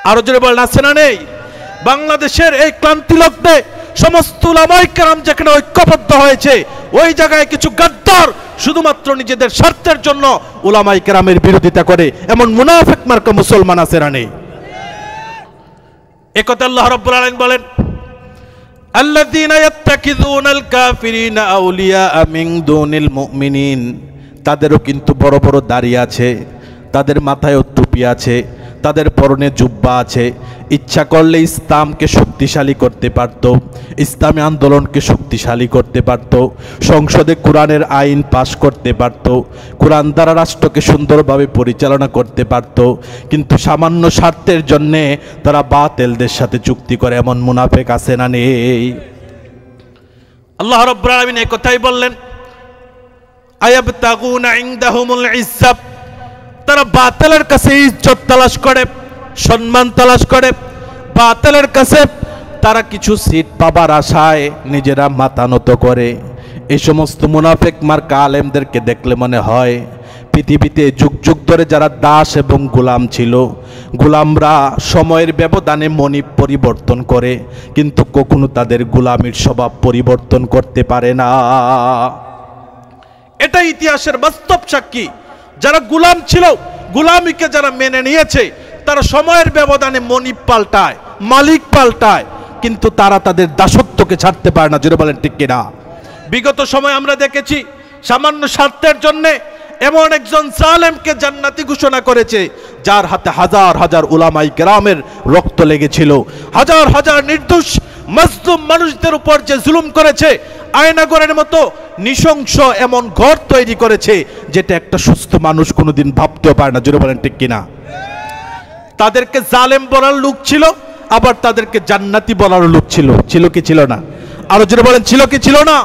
আরো জোরে বলেন আছে না নেই? বাংলাদেশের এই ক্লান্তি লগ্নে সমস্ত উলামায়ে কেরাম যেখানে ঐক্যবদ্ধ হয়েছে, ওই জায়গায় কিছু গাদ্দার শুধুমাত্র নিজেদের স্বার্থের জন্য উলামায়ে কেরামের বিরোধিতা করে, এমন মুনাফিক মার্কা মুসলমান আছে না নেই? একথা আল্লাহ রাব্বুল আলামিন বলেন, আল্লাযীনা ইয়াত্তাকিযুনাল কাফিরিনা আউলিয়া মিন দুনিল মুমিনিন। তাদেরও কিন্তু বড় বড় দাড়ি আছে, তাদের মাথায়ও টুপি আছে, তাদের পরনে জুব্বা আছে। ইচ্ছা করলে ইসলামকে শক্তিশালী করতে পারত, ইসলামী আন্দোলনকে শক্তিশালী করতে পারত, সংসদে কোরআনের আইন পাশ করতে পারত, কোরআন দ্বারা রাষ্ট্রকে সুন্দরভাবে পরিচালনা করতে পারত, কিন্তু সামান্য স্বার্থের জন্যে তারা বাতিলদের সাথে চুক্তি করে, এমন মুনাফিক আছে না নেই? আল্লাহ রাব্বুল আলামিন এই কথাই বললেন, আয়াবতাগুনা ইনদাহুমুল ইজ্জাত। তারা বাতিলের কাছে ইজ্জত তালাশ করে, সম্মান তালাশ করে, বাতিলের কাছে তারা কিছু সিট পাবার আশায় নিজেরা মাথা নত করে। এই সমস্ত মুনাফিক মার্কা আলেমদেরকে দেখলে মনে হয় পৃথিবীতে যুগ যুগ ধরে যারা দাস এবং গোলাম ছিল, গোলামরা সময়ের ব্যবধানে মনিব পরিবর্তন করে, কিন্তু কখনো তাদের গোলামির স্বভাব পরিবর্তন করতে পারে না। এটা ইতিহাসের বাস্তব সাক্ষী। যারা গোলাম ছিল, গোলামিকে যারা মেনে নিয়েছে, তারা সময়ের ব্যবধানে মনিব পাল্টায়, মালিক পাল্টায়, কিন্তু তারা তাদের দাসত্বকে ছাড়তে পারে না। জোরে বলেন ঠিক কিনা? বিগত সময় আমরা দেখেছি সামান্য স্বার্থের জন্য এমন একজন জালেমকে জান্নাতি ঘোষণা করেছে, যার হাতে হাজার হাজার উলামায়ে কেরামের রক্ত লেগেছিল, হাজার হাজার নির্দোষ মাজলুম মানুষদের উপর যে জুলুম করেছে, আয়নাগরের মতো নৃশংস এমন ঘর তৈরি করেছে যেটা একটা সুস্থ মানুষ কোনোদিন ভাবতেও পারে না। জোরে বলেন ঠিক কিনা? তাদেরকে জালেম বলার লোক ছিল, আবার তাদেরকে জান্নাতি বলার লোক ছিল। ছিল কি ছিল না? আরো জোরে বলেন, ছিল কি ছিল না?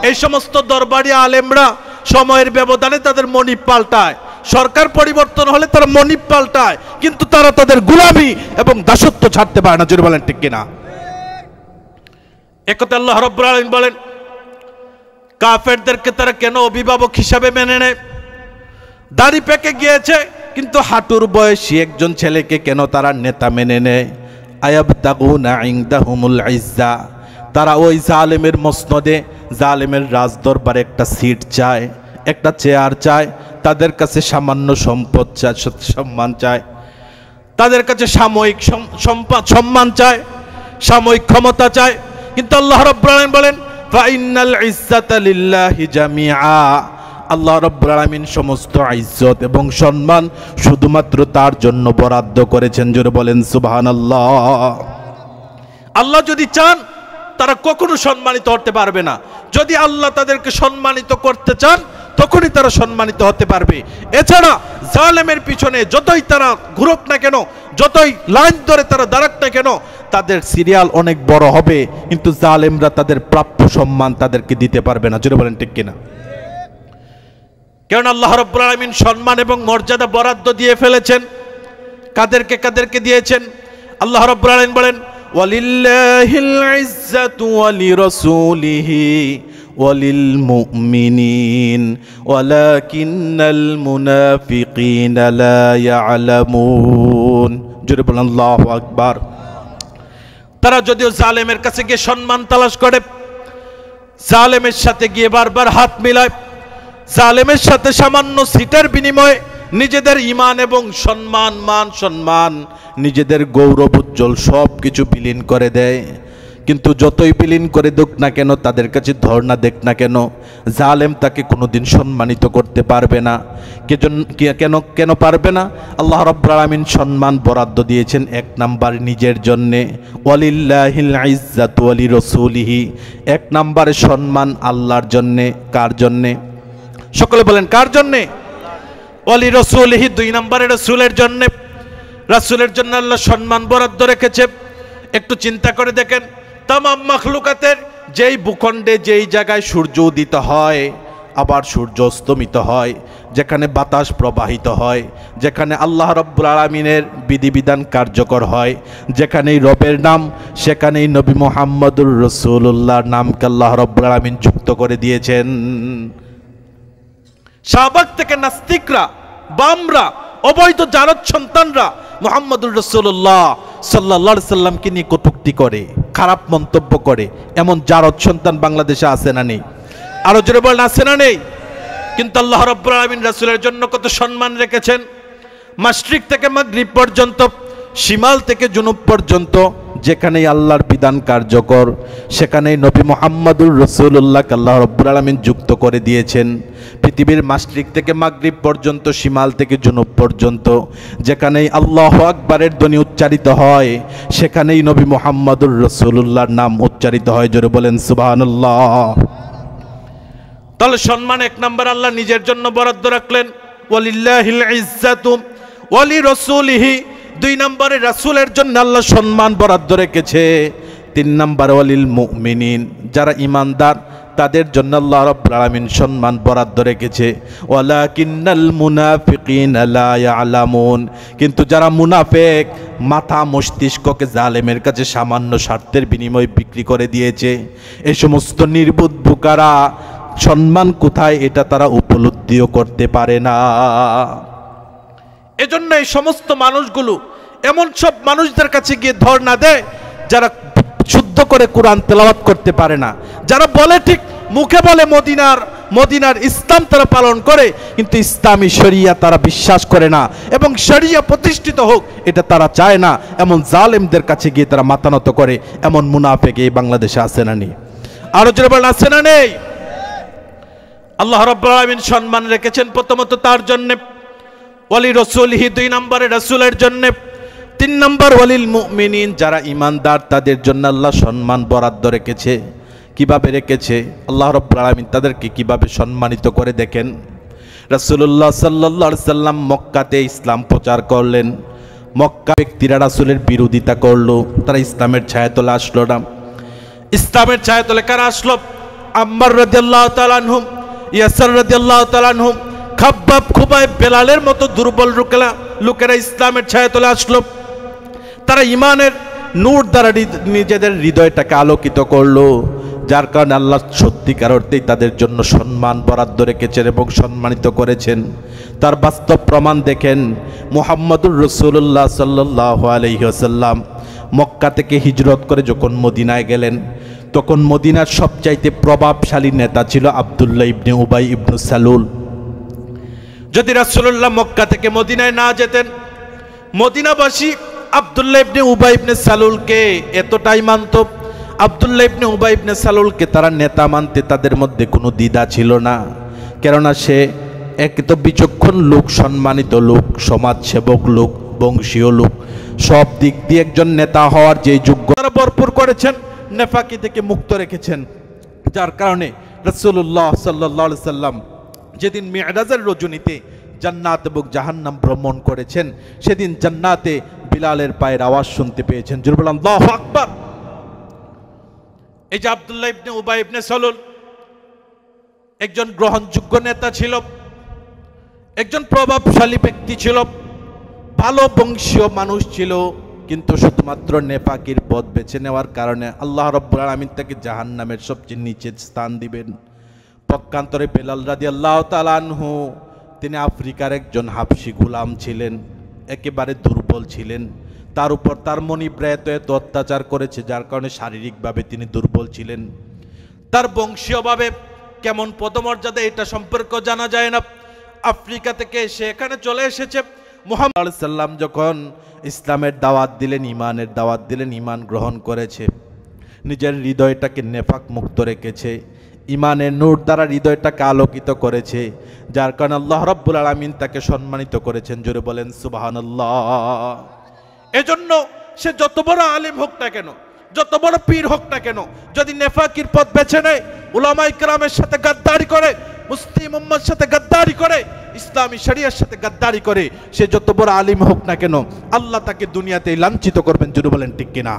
এই সমস্ত দরবারি আলেমরা সময়ের ব্যবধানে তাদের মনিব পাল্টায়, সরকার পরিবর্তন হলে তারা মনিব পাল্টায়, কিন্তু তারা তাদের গোলামি এবং দাসত্ব ছাড়তে পারে না। জোরে বলেন ঠিক কিনা? একথা আল্লাহ রাব্বুল আলামিন বলেন, কাফেরদেরকে তারা কেন অভিভাবক হিসাবে মেনে নেয়? দাড়ি পেকে গিয়েছে কিন্তু হাঁটুর বয়সী একজন ছেলেকে কেন তারা নেতা মেনে নেয়? আয়াবতাগুনা ইনদাহুমুল ইজ্জা। তারা ওই জালেমের মসনদে, জালেমের রাজদরবারে একটা সিট চায়, একটা চেয়ার চায়, তাদের কাছে সামান্য সম্পদ চায়, সম্মান চায়, তাদের কাছে সাময়িক সম্মান চায়, সাময়িক ক্ষমতা চায়। কিন্তু আল্লাহ রাব্বুল আলামিন বলেন, ফাইনাল ইজ্জাতা লিল্লাহি জামিআ। আল্লাহ রাব্বুল আলামিন সমস্ত ইজ্জত এবং সম্মান শুধুমাত্র তার জন্য বরাদ্দ করেছেন। জোরে বলেন সুবহানাল্লাহ। আল্লাহ যদি চান তারা কখনো সম্মানিত হতে পারবে না। যদি আল্লাহ তাদেরকে সম্মানিত করতে চান তখনই তারা সম্মানিত হতে পারবে। এছাড়া জালেমের পিছনে যতই তারা ঘুরুক না কেন, যতই লাইন ধরে তারা দাঁড়াক না কেন, তাদের সিরিয়াল অনেক বড় হবে, কিন্তু জালেমরা তাদের প্রাপ্য সম্মান তাদেরকে দিতে পারবে না। জোরে বলেন ঠিক কিনা? কারণ আল্লাহ রাব্বুল আলামিন সম্মান এবং মর্যাদা বরাদ্দ দিয়ে ফেলেছেন। কাদেরকে কাদেরকে দিয়েছেন? আল্লাহ রাব্বুল আলামিন বলেন, ওয়ালিল্লাহিল ইজ্জাতু ওয়ালিরাসূলিহি ওয়ালিল মুমিনিন ওয়ালাকিন্নাল মুনাফিকিনা লা ইয়ালামুন। জোরে বলেন আল্লাহু আকবার। তারা যদিও জালেমের কাছে গিয়ে সম্মান তালাশ করে, জালেমের সাথে গিয়ে বারবার হাত মিলায়, জালেমের সাথে সামান্য সিটের বিনিময়ে নিজেদের ঈমান এবং সম্মান, নিজেদের গৌরব উজ্জ্বল সব কিছু বিলীন করে দেয়, কিন্তু যতই বিলীন করে দেখ না কেন, তাদের কাছে ধর্ণা দেখ না কেন, জালেম তাকে কোনোদিন সম্মানিত করতে পারবে না। কেন পারবে না? আল্লাহ রাব্বুল আলামিন সম্মান বরাদ্দ দিয়েছেন এক নাম্বার নিজের জন্যে, ওয়ালিল্লাহিল ইজ্জাতু ওয়ালিরাসূলিহি। এক নাম্বারে সম্মান আল্লাহর জন্যে। কার জন্যে? সকলে বলেন কার জন্যে? ওয়ালিরাসূলিহি। দুই নাম্বারে রাসূলের জন্যে। রাসূলের জন্য আল্লাহ সম্মান বরাদ্দ রেখেছে। একটু চিন্তা করে দেখেন, তামাম মাখলুকাতের যেই ভূখণ্ডে যেই জায়গায় সূর্য উদিত হয় আবার সূর্য অস্তমিত হয়, যেখানে বাতাস প্রবাহিত হয়, যেখানে আল্লাহ রাব্বুল আলামিনের বিধিবিধান কার্যকর হয়, যেখানেই রবের নাম সেখানেই নবী মুহাম্মদুর রাসূলুল্লাহর নামকে আল্লাহ রাব্বুল আলামিন যুক্ত করে দিয়েছেন। শাহবাগ থেকে নাস্তিকরা, বামরা, অবৈধ জারদ সন্তানরা মুহাম্মদুর রাসূলুল্লাহ সাল্লাল্লাহু আলাইহি সাল্লামকে নিয়ে কটূক্তি করে, খারাপ মন্তব্য করে, এমন জারদ সন্তান বাংলাদেশে আছে না নেই? আরো জোরে বলেন, আছে না নেই? কিন্তু আল্লাহ রাব্বুল আলামিন রাসূলের জন্য কত সম্মান রেখেছেন। মাশরিক থেকে মাগরিব পর্যন্ত, শিমাল থেকে জুনুব পর্যন্ত যেখানেই আল্লাহর বিধান কার্যকর, সেখানেই নবী মুহাম্মদুর রাসূলুল্লাহকে আল্লাহ রাব্বুল আলামিন যুক্ত করে দিয়েছেন। পৃথিবীর মাশরিক থেকে মাগরিব পর্যন্ত, শিমাল থেকে জুনুব পর্যন্ত যেখানেই আল্লাহু আকবারের ধ্বনি উচ্চারিত হয়, সেখানেই নবী মুহাম্মদুর রাসূলুল্লাহর নাম উচ্চারিত হয়। জোরে বলেন সুবহানাল্লাহ। তাহলে সম্মান এক নম্বর আল্লাহ নিজের জন্য বরাদ্দ রাখলেন, ওয়ালিল্লাহিল ইজ্জাতু ওয়ালি রাসূলিহি। দুই নম্বরে রাসূলের জন্য আল্লাহ সম্মান বরাদ্দ রেখেছে। তিন নম্বরে ওয়ালিল মুমিনিন, যারা ঈমানদার তাদের জন্য আল্লাহ রাব্বুল আলামিন সম্মান বরাদ্দ রেখেছে। ওয়ালাকিন্নাল মুনাফিকিনা লা ইয়ালামুন, কিন্তু যারা মুনাফিক, মাথা মস্তিষ্ককে জালেমের কাছে সামান্য স্বার্থের বিনিময়ে বিক্রি করে দিয়েছে, এই সমস্ত নির্বুদ্ধ বোকারা সম্মান কোথায় এটা তারা উপলব্ধিও করতে পারে না। এজন্য এই সমস্ত মানুষগুলো এমন সব মানুষদের কাছে গিয়ে ধর্ণা দেয় যারা শুদ্ধ করে কোরআন তেলাওয়াত করতে পারে না, যারা বলে ঠিক মুখে বলে মদিনার ইসলাম তারা পালন করে, কিন্তু ইসলামী শরিয়া তারা বিশ্বাস করে না এবং শরিয়া প্রতিষ্ঠিত হোক এটা তারা চায় না। এমন জালেমদের কাছে গিয়ে তারা মাথা নত করে। এমন মুনাফিক এই বাংলাদেশে আছে না নেই? আরো জোরে বলেন, আছে না নেই? আল্লাহ রাব্বুল আলামিন সম্মান রেখেছেন প্রথমত তার জন্য, ওয়ালি রাসূলিহি, দুই নম্বরে রাসূলের জন্য, তিন নম্বর ওয়ালিল মুমিনিন, যারা ঈমানদার তাদের জন্য আল্লাহ সম্মান বরাদ্দ রেখেছে। কিভাবে রেখেছে? আল্লাহ রাব্বুল আলামিন তাদেরকে কিভাবে সম্মানিত করে দেখেন। রাসূলুল্লাহ সাল্লাল্লাহু আলাইহি সাল্লাম মক্কাতে ইসলাম প্রচার করলেন। মক্কা ব্যক্তিরা রাসূলের বিরোধিতা করলো, তারা ইসলামের ছায়াতলে আসলো না। ইসলামের ছায়াতলে কারা আসলো? আম্মার রাদিয়াল্লাহু তাআলা আনহু, ইয়াসার রাদিয়াল্লাহু তাআলা আনহু, খাব্বাব, খুবাইব, বেলালের মতো দুর্বল লোকেরা ইসলামের ছায়াতলে আসলো। তারা ঈমানের নূর দ্বারা নিজেদের হৃদয়টাকে আলোকিত করলো, যার কারণে আল্লাহ সত্যিকার অর্থেই তাদের জন্য সম্মান বরাদ্দ রেখেছেন এবং সম্মানিত করেছেন। তার বাস্তব প্রমাণ দেখেন। মুহাম্মদুর রাসূলুল্লাহ সাল্লাল্লাহু আলাইহি ওয়াসাল্লাম মক্কা থেকে হিজরত করে যখন মদিনায় গেলেন, তখন মদিনার সবচাইতে প্রভাবশালী নেতা ছিল আব্দুল্লাহ ইবনে উবাই ইবনে সালুল। যদি রাসূলুল্লাহ মক্কা থেকে মদিনায় না যেতেন, মদিনাবাসী আব্দুল্লাহ ইবনে উবাই ইবনে সালুলকে এতটাই মানত, আব্দুল্লাহ ইবনে উবাই ইবনে সালুলকে তারা নেতা মানতে তাদের মধ্যে কোনো দ্বিধা ছিল না। কেননা সে এক তো বিচক্ষণ লোক, সম্মানিত লোক, সমাজসেবক লোক, বংশীয় লোক, সব দিক দিয়ে একজন নেতা হওয়ার যে যোগ্যতা ভরপুর করেছেন, নেফাকি থেকে মুক্ত রেখেছেন। যার কারণে রাসূলুল্লাহ সাল্লাল্লাহু আলাইহি সাল্লাম যেদিন মি'রাজের রজনীতে জান্নাত এবং জাহান্নাম ভ্রমণ করেছেন, সেদিন জান্নাতে বিলালের পায়ের আওয়াজ শুনতে পেয়েছেন। জোরে বলেন আল্লাহু আকবার। এই যে আব্দুল্লাহ ইবনে উবাই ইবনে সালুল একজন গ্রহণযোগ্য নেতা ছিল, একজন প্রভাবশালী ব্যক্তি ছিল, ভালো বংশীয় মানুষ ছিল, কিন্তু শুধুমাত্র নেফাকির পথ বেছে নেওয়ার কারণে আল্লাহ রাব্বুল আলামিন তাকে জাহান্নামের সবচেয়ে নিচের স্থান দিবেন। পক্ষান্তরে বেলাল রাদিয়াল্লাহু তাআলা আনহু, তিনি আফ্রিকার একজন হাবশী গোলাম ছিলেন, একেবারে দুর্বল ছিলেন। তার উপর তার মনিবরা এত অত্যাচার করেছে, যার কারণে শারীরিকভাবে তিনি দুর্বল ছিলেন। তার বংশীয়ভাবে কেমন পদমর্যাদা এটা সম্পর্কে জানা যায় না। আফ্রিকা থেকে সে এখানে চলে এসেছে। মুহাম্মদ সাল্লাল্লাহু আলাইহি সাল্লাম যখন ইসলামের দাওয়াত দিলেন, ঈমানের দাওয়াত দিলেন, ঈমান গ্রহণ করেছে, নিজের হৃদয়টাকে নেফাক মুক্ত রেখেছে, ঈমানের নূর দ্বারা হৃদয়টাকে আলোকিত করেছে, যার কারণে আল্লাহ রাব্বুল আলামিন তাকে সম্মানিত করেছেন। জোরে বলেন সুবহানাল্লাহ। এজন্য সে যত বড় আলেম হোক না কেন, যত বড় পীর হোক না কেন, যদি নেফাকির পথ বেছে নেয়, উলামায়ে কেরামের সাথে গাদ্দারি করে, মুসলিম উম্মার সাথে গাদ্দারি করে, ইসলামী শরিয়ার সাথে গাদ্দারি করে, সে যত বড় আলিম হোক না কেন, আল্লাহ তাকে দুনিয়াতে লাঞ্ছিত করবেন। জোরে বলেন ঠিক কিনা?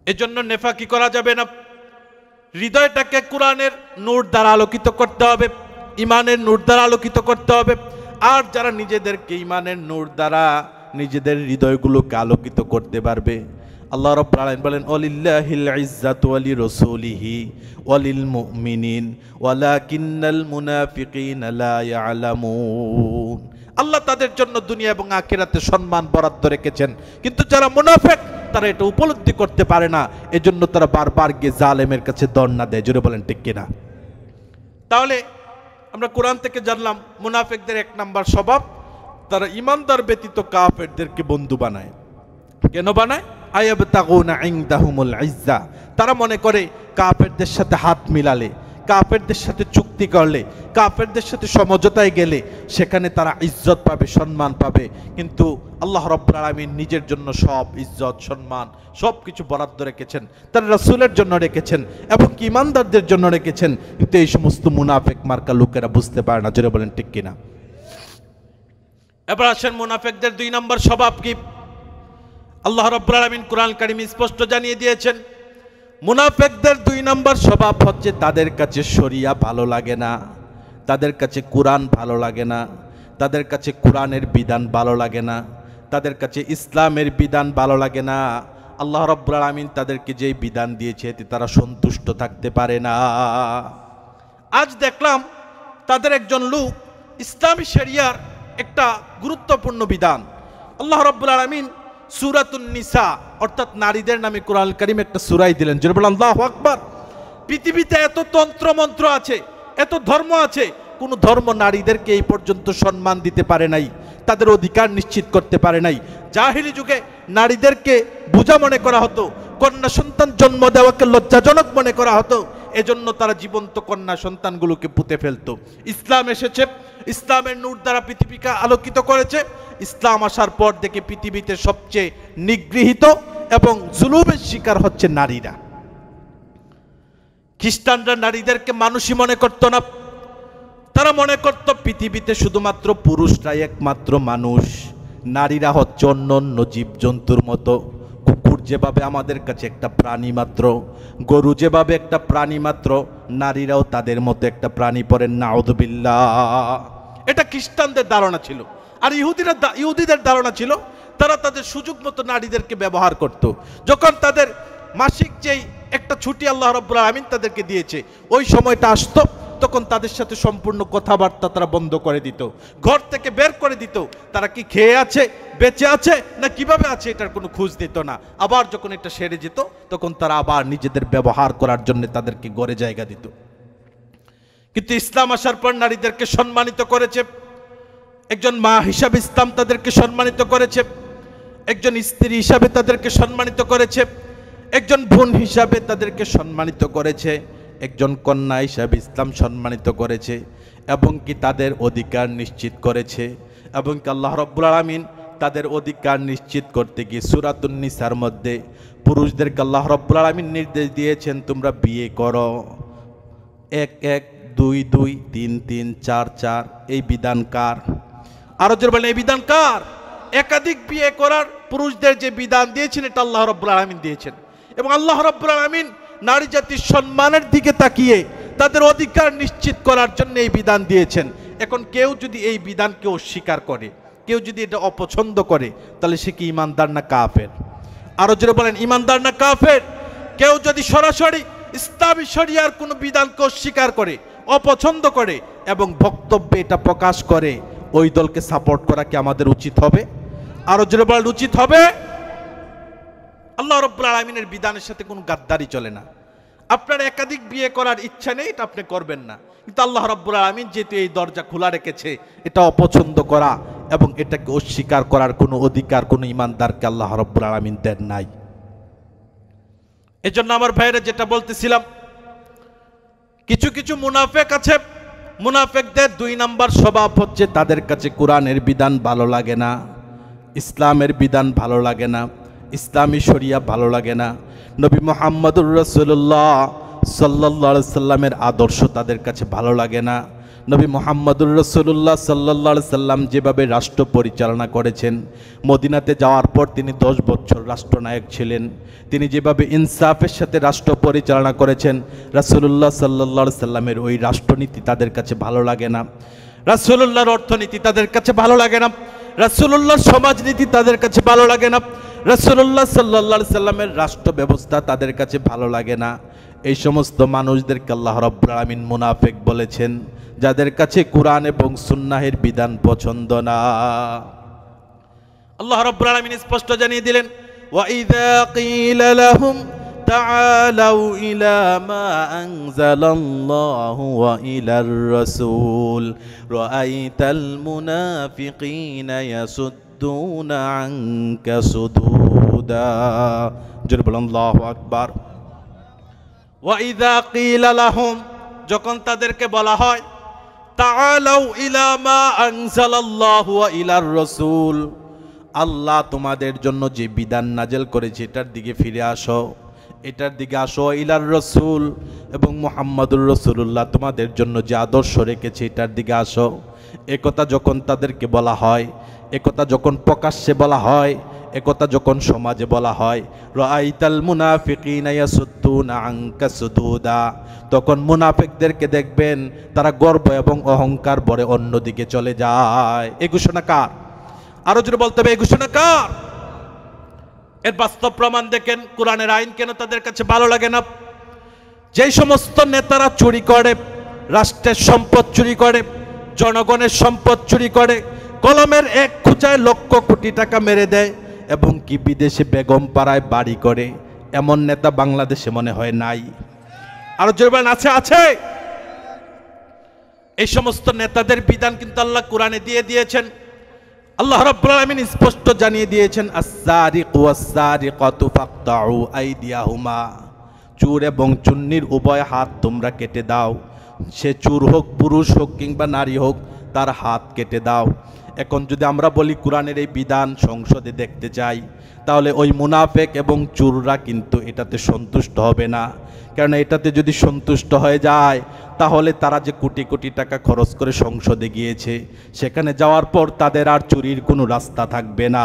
এজন্য নেফাকি করা যাবে না। হৃদয়টাকে কোরআনের নূর দ্বারা আলোকিত করতে হবে, ঈমানের নূর দ্বারা আলোকিত করতে হবে। আর যারা নিজেদেরকে ঈমানের নূর দ্বারা নিজেদের হৃদয়গুলোকে আলোকিত করতে পারবে, আল্লাহ রাব্বুল আলামিন বলেন ওয়ালিল্লাহিল ইজ্জাতু ওয়ালি রাসূলিহি ওয়ালিল মুমিনিন ওয়ালাকিন্নাল মুনাফিকিনা লা ইয়ালামুন। আল্লাহ তাদের জন্য দুনিয়া এবং আখিরাতে সম্মান বরাদ্দ রেখেছেন, কিন্তু যারা মুনাফিক তারা এটা উপলব্ধি করতে পারে না, এজন্য তারা বারবার গিয়ে জালেমের কাছে দণ্ডা দেয়। জোরে বলেন ঠিক কিনা? তাহলে আমরা কোরআন থেকে জানলাম মুনাফিকদের এক নাম্বার স্বভাব, তারা ইমানদার ব্যতীত কাফেরদেরকে বন্ধু বানায়। কেন বানায়? আয়াবতাগুনা ইনদাহুমুল ইজ্জা, তারা মনে করে কাফেরদের সাথে হাত মিলালে, কাফেরদের সাথে চুক্তি করলে, কাফেরদের সাথে সমঝোতায় গেলে সেখানে তারা ইজ্জত পাবে, সম্মান পাবে। কিন্তু আল্লাহ রাব্বুল আলামিন নিজের জন্য সব ইজ্জত সম্মান সব কিছু বরাদ্দ রেখেছেন, তার রাসূলের জন্য রেখেছেন এবং কি ইমানদারদের জন্য রেখেছেন। কিন্তু এই সমস্ত মুনাফিক মার্কা লোকেরা বুঝতে পারে না। জোরে বলেন ঠিক কিনা? এবার আসেন মুনাফিকদের 2 নম্বর স্বভাব কি? আল্লাহ রাব্বুল আলামিন কোরআন কারীমে স্পষ্ট জানিয়ে দিয়েছেন, মুনাফিকদের 2 নম্বর স্বভাব হচ্ছে তাদের কাছে শরিয়া ভালো লাগে না, তাদের কাছে কোরআন ভালো লাগে না, তাদের কাছে কোরআনের বিধান ভালো লাগে না, তাদের কাছে ইসলামের বিধান ভালো লাগে না। আল্লাহ রাব্বুল আলামিন তাদেরকে যেই বিধান দিয়েছে এতে তারা সন্তুষ্ট থাকতে পারে না। আজ দেখলাম তাদের একজন লোক ইসলামী শরিয়ার একটা গুরুত্বপূর্ণ বিধান আল্লাহ রাব্বুল আলামিন সূরাতুন নিসা অর্থাৎ নারীদের নামে কোরআন কারীম একটা সূরাই দিলেন। জোরে বলেন আল্লাহু আকবার। পৃথিবীতে এত তন্ত্র মন্ত্র আছে, এত ধর্ম আছে, কোন ধর্ম নারীদেরকে এই পর্যন্ত সম্মান দিতে পারে নাই, তাদের অধিকার নিশ্চিত করতে পারে নাই। জাহিলি যুগে নারীদেরকে বোঝা মনে করা হতো, কন্যা সন্তান জন্ম দেওয়াকে লজ্জাজনক মনে করা হতো, এজন্য তারা জীবন্ত কন্যা সন্তানগুলোকে পুঁতে ফেলতো। ইসলাম এসেছে, ইসলামের নূর দ্বারা পৃথিবীকে আলোকিত করেছে। ইসলাম আসার পর থেকে পৃথিবীতে সবচেয়ে নিগৃহীত এবং জুলুমের শিকার হচ্ছে নারীরা। খ্রিস্টানরা নারীদেরকে মানুষই মনে করত না, তারা মনে করত পৃথিবীতে শুধুমাত্র পুরুষরাই একমাত্র মানুষ, নারীরা হচ্ছে অন্য অন্য জীবজন্তুর মতো। কুকুর যেভাবে আমাদের কাছে একটা প্রাণী মাত্র, গরু যেভাবে একটা প্রাণী মাত্র, নারীরাও তাদের মতো একটা প্রাণী। পড়েন নাউযুবিল্লাহ। এটা খ্রিস্টানদের ধারণা ছিল। আর ইহুদিদের ধারণা ছিল তারা তাদের সুযোগ মতো নারীদেরকে ব্যবহার করত। যখন তাদের মাসিক যেই একটা ছুটি আল্লাহ রাব্বুল আলামিন তাদেরকে দিয়েছে ওই সময়টা আসতো, তখন তাদের সাথে সম্পূর্ণ কথাবার্তা তারা বন্ধ করে দিত, ঘর থেকে বের করে দিত। তারা কি খেয়ে আছে, বেঁচে আছে না কিভাবে আছে এটার কোনো খোঁজ দিত না। আবার যখন এটা সেরে যেত তখন তারা আবার নিজেদের ব্যবহার করার জন্য তাদেরকে ঘরে জায়গা দিত। কিন্তু ইসলাম আসার পর নারীদেরকে সম্মানিত করেছে, একজন মা হিসাবে ইসলাম তাদেরকে সম্মানিত করেছে, একজন স্ত্রী হিসাবে তাদেরকে সম্মানিত করেছে, একজন বোন হিসাবে তাদেরকে সম্মানিত করেছে, একজন কন্যা হিসাবে ইসলাম সম্মানিত করেছে এবং কি তাদের অধিকার নিশ্চিত করেছে। এবং কি আল্লাহ রাব্বুল আলামিন তাদের অধিকার নিশ্চিত করতে গিয়ে সূরাতুন নিসার মধ্যে পুরুষদেরকে আল্লাহ রাব্বুল আলামিন নির্দেশ দিয়েছেন তোমরা বিয়ে করো, 1-1, 2-2, 3-3, 4-4। এই বিধান কার? আরো জোরে বলেন এই বিধান কার? একাধিক বিয়ে করার পুরুষদের যে বিধান দিয়েছেন এটা আল্লাহ রাব্বুল আলামিন দিয়েছেন। এবং আল্লাহ রাব্বুল আলামিন নারী জাতির সম্মানের দিকে তাকিয়ে তাদের অধিকার নিশ্চিত করার জন্য এই বিধান দিয়েছেন। এখন কেউ যদি এই বিধানকে অস্বীকার করে, কেউ যদি এটা অপছন্দ করে, তাহলে সে কি ইমানদার না কাফের? আরো জোরে বলেন ইমানদার না কাফের? কেউ যদি সরাসরি ইসলামী শরিয়ার কোনো বিধানকে অস্বীকার করে, অপছন্দ করে এবং বক্তব্যে এটা প্রকাশ করে, ওই দলকে সাপোর্ট করা কি আমাদের উচিত হবে? আরো জোরে বলেন উচিত হবে? আল্লাহ রাব্বুল আলামিনের বিধানের সাথে কোনো গাদ্দারি চলে না। আপনার একাধিক বিয়ে করার ইচ্ছা নেই, এটা আপনি করবেন না, কিন্তু আল্লাহ রাব্বুল আলামিন যেহেতু এই দরজা খোলা রেখেছে, এটা অপছন্দ করা এবং এটাকে অস্বীকার করার কোনো অধিকার কোনো ইমানদারকে আল্লাহ রাব্বুল আলামিন দেন নাই। এজন্য আমার ভাইরা যেটা বলতেছিলাম, কিছু কিছু মুনাফিক আছে, মুনাফিকদের 2 নম্বর স্বভাব হচ্ছে তাদের কাছে কোরআনের বিধান ভালো লাগে না, ইসলামের বিধান ভালো লাগে না, ইসলামী শরিয়া ভালো লাগে না, নবী মুহাম্মদুর রাসূলুল্লাহ সাল্লাল্লাহু আলাইহি সাল্লামের আদর্শ তাদের কাছে ভালো লাগে না। নবী মুহাম্মদুর রাসূলুল্লাহ সাল্লাল্লাহু আলাইহি সাল্লাম যেভাবে রাষ্ট্র পরিচালনা করেছেন, মদিনাতে যাওয়ার পর তিনি 10 বছর রাষ্ট্রনায়ক ছিলেন, তিনি যেভাবে ইনসাফের সাথে রাষ্ট্র পরিচালনা করেছেন, রাসূলুল্লাহ সাল্লাল্লাহু আলাইহি সাল্লামের ওই রাষ্ট্রনীতি তাদের কাছে ভালো লাগে না, রাসূলুল্লাহর অর্থনীতি তাদের কাছে ভালো লাগে না, রাসূলুল্লাহর সমাজনীতি তাদের কাছে ভালো লাগে না, রাসূলুল্লাহ সাল্লাল্লাহু আলাইহি সাল্লামের রাষ্ট্র ব্যবস্থা তাদের কাছে ভালো লাগে না। এই সমস্ত মানুষদেরকে আল্লাহ রাব্বুল আলামিন মুনাফিক বলেছেন, যাদের কাছে কুরআন এবং সুন্নাহের বিধান পছন্দ না। আল্লাহ রাব্বুল আলামিন স্পষ্ট জানিয়ে দিলেন, ওয়া ইযা ক্বিলা লাহুম তাআলাউ ইলা মা আনজালাল্লাহু ওয়া ইলার রাসূল রাআইতাল মুনাফিকিনা ইয়াসুদ্দুনা আনকা সুদুদা। জোরে বলুন আল্লাহু আকবার। ওয়া ইযা ক্বিলা লাহুম, যখন তাদেরকে বলা হয়, তাআলাউ ইলা মা আনজালাল্লাহু ওয়া ইলার রাসূল, আল্লাহ তোমাদের জন্য যে বিধান নাজেল করেছে এটার দিকে ফিরে আসো, এটার দিকে আসো। ইলার রসুল, এবং মুহাম্মাদুর রাসূলুল্লাহ তোমাদের জন্য যে আদর্শ রেখেছে এটার দিকে আসো। একথা যখন তাদেরকে বলা হয়, একথা যখন প্রকাশ্যে বলা হয়, একথা যখন সমাজে বলা হয়, রাআইতাল মুনাফিকিনা ইয়াসুদ্দুনা আনকা সুদুদা, তখন মুনাফিকদেরকে দেখবেন তারা গর্ব এবং অহংকার ভরে অন্যদিকে চলে যায়। এই ঘোষণা কার? আরো জোরে বলতে হবে, এই ঘোষণা কার? এর বাস্তব প্রমাণ দেখেন। কোরআনের আইন কেন তাদের কাছে ভালো লাগে না? যেই সমস্ত নেতারা চুরি করে, রাষ্ট্রের সম্পদ চুরি করে, জনগণের সম্পদ চুরি করে, কলমের এক খুঁচায় লক্ষ কোটি টাকা মেরে দেয়, এবং কি বিদেশে বেগম পাড়ায় বাড়ি করে, এমন নেতা বাংলাদেশে মনে হয় নাই। আরো জোরে বলেন, আছে? আছে। এই সমস্ত নেতাদের বিধান কিন্তু আল্লাহ কোরআনে দিয়ে দিয়েছেন। আল্লাহ রাব্বুল আলামিন স্পষ্ট জানিয়ে দিয়েছেন, আস-সারিকু ওয়াস-সারিকাতু ফাকতাউ আইদিয়াহুমা, চোর এবং চুন্নির উভয় হাত তোমরা কেটে দাও। সে চোর হোক, পুরুষ হোক কিংবা নারী হোক, তার হাত কেটে দাও। এখন যদি আমরা বলি কোরআনের এই বিধান সংসদে দেখতে চাই, তাহলে ওই মুনাফিক এবং চোররা কিন্তু এটাতে সন্তুষ্ট হবে না। কারণ এটাতে যদি সন্তুষ্ট হয়ে যায়, তাহলে তারা যে কোটি কোটি টাকা খরচ করে সংসদে গিয়েছে, সেখানে যাওয়ার পর তাদের আর চুরির কোনো রাস্তা থাকবে না।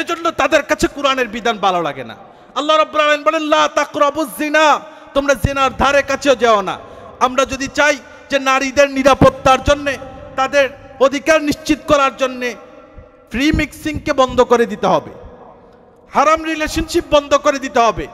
এজন্য তাদের কাছে কোরআনের বিধান ভালো লাগে না। আল্লাহ রাব্বুল আলামিন বলেন, লা তাকরাবুজ জিনা, তোমরা জিনার ধারে কাছেও যেও না। আমরা যদি চাই যে নারীদের নিরাপত্তার জন্য, তাদের অধিকার নিশ্চিত করার জন্য ফ্রি মিক্সিংকে বন্ধ করে দিতে হবে, হারাম রিলেশনশিপ বন্ধ করে দিতে হবে,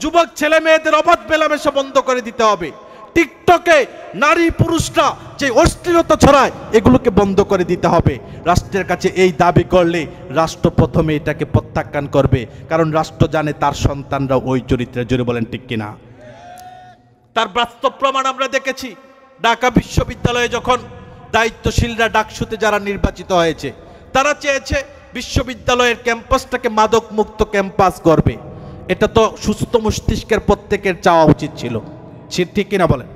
যুবক ছেলে মেয়েদের অবাধ মেলামেশা বন্ধ করে দিতে হবে, টিকটকে নারী পুরুষরা যে অশ্লীলতা ছড়ায় এগুলোকে বন্ধ করে দিতে হবে। রাষ্ট্রের কাছে এই দাবি করলে রাষ্ট্র প্রথমে এটাকে প্রত্যাখ্যান করবে, কারণ রাষ্ট্র জানে তার সন্তানরা ওই চরিত্রে। জোরে বলেন ঠিক কিনা? তার বাস্তব প্রমাণ আমরা দেখেছি। ঢাকা বিশ্ববিদ্যালয়ে যখন দায়িত্বশীলরা ডাকসুতে যারা নির্বাচিত হয়েছে, তারা চেয়েছে বিশ্ববিদ্যালয়ের ক্যাম্পাসটাকে মাদক মুক্ত ক্যাম্পাস করবে। এটা তো সুস্থ মস্তিষ্কের প্রত্যেকের চাওয়া উচিত ছিল, ঠিক কিনা বলেন?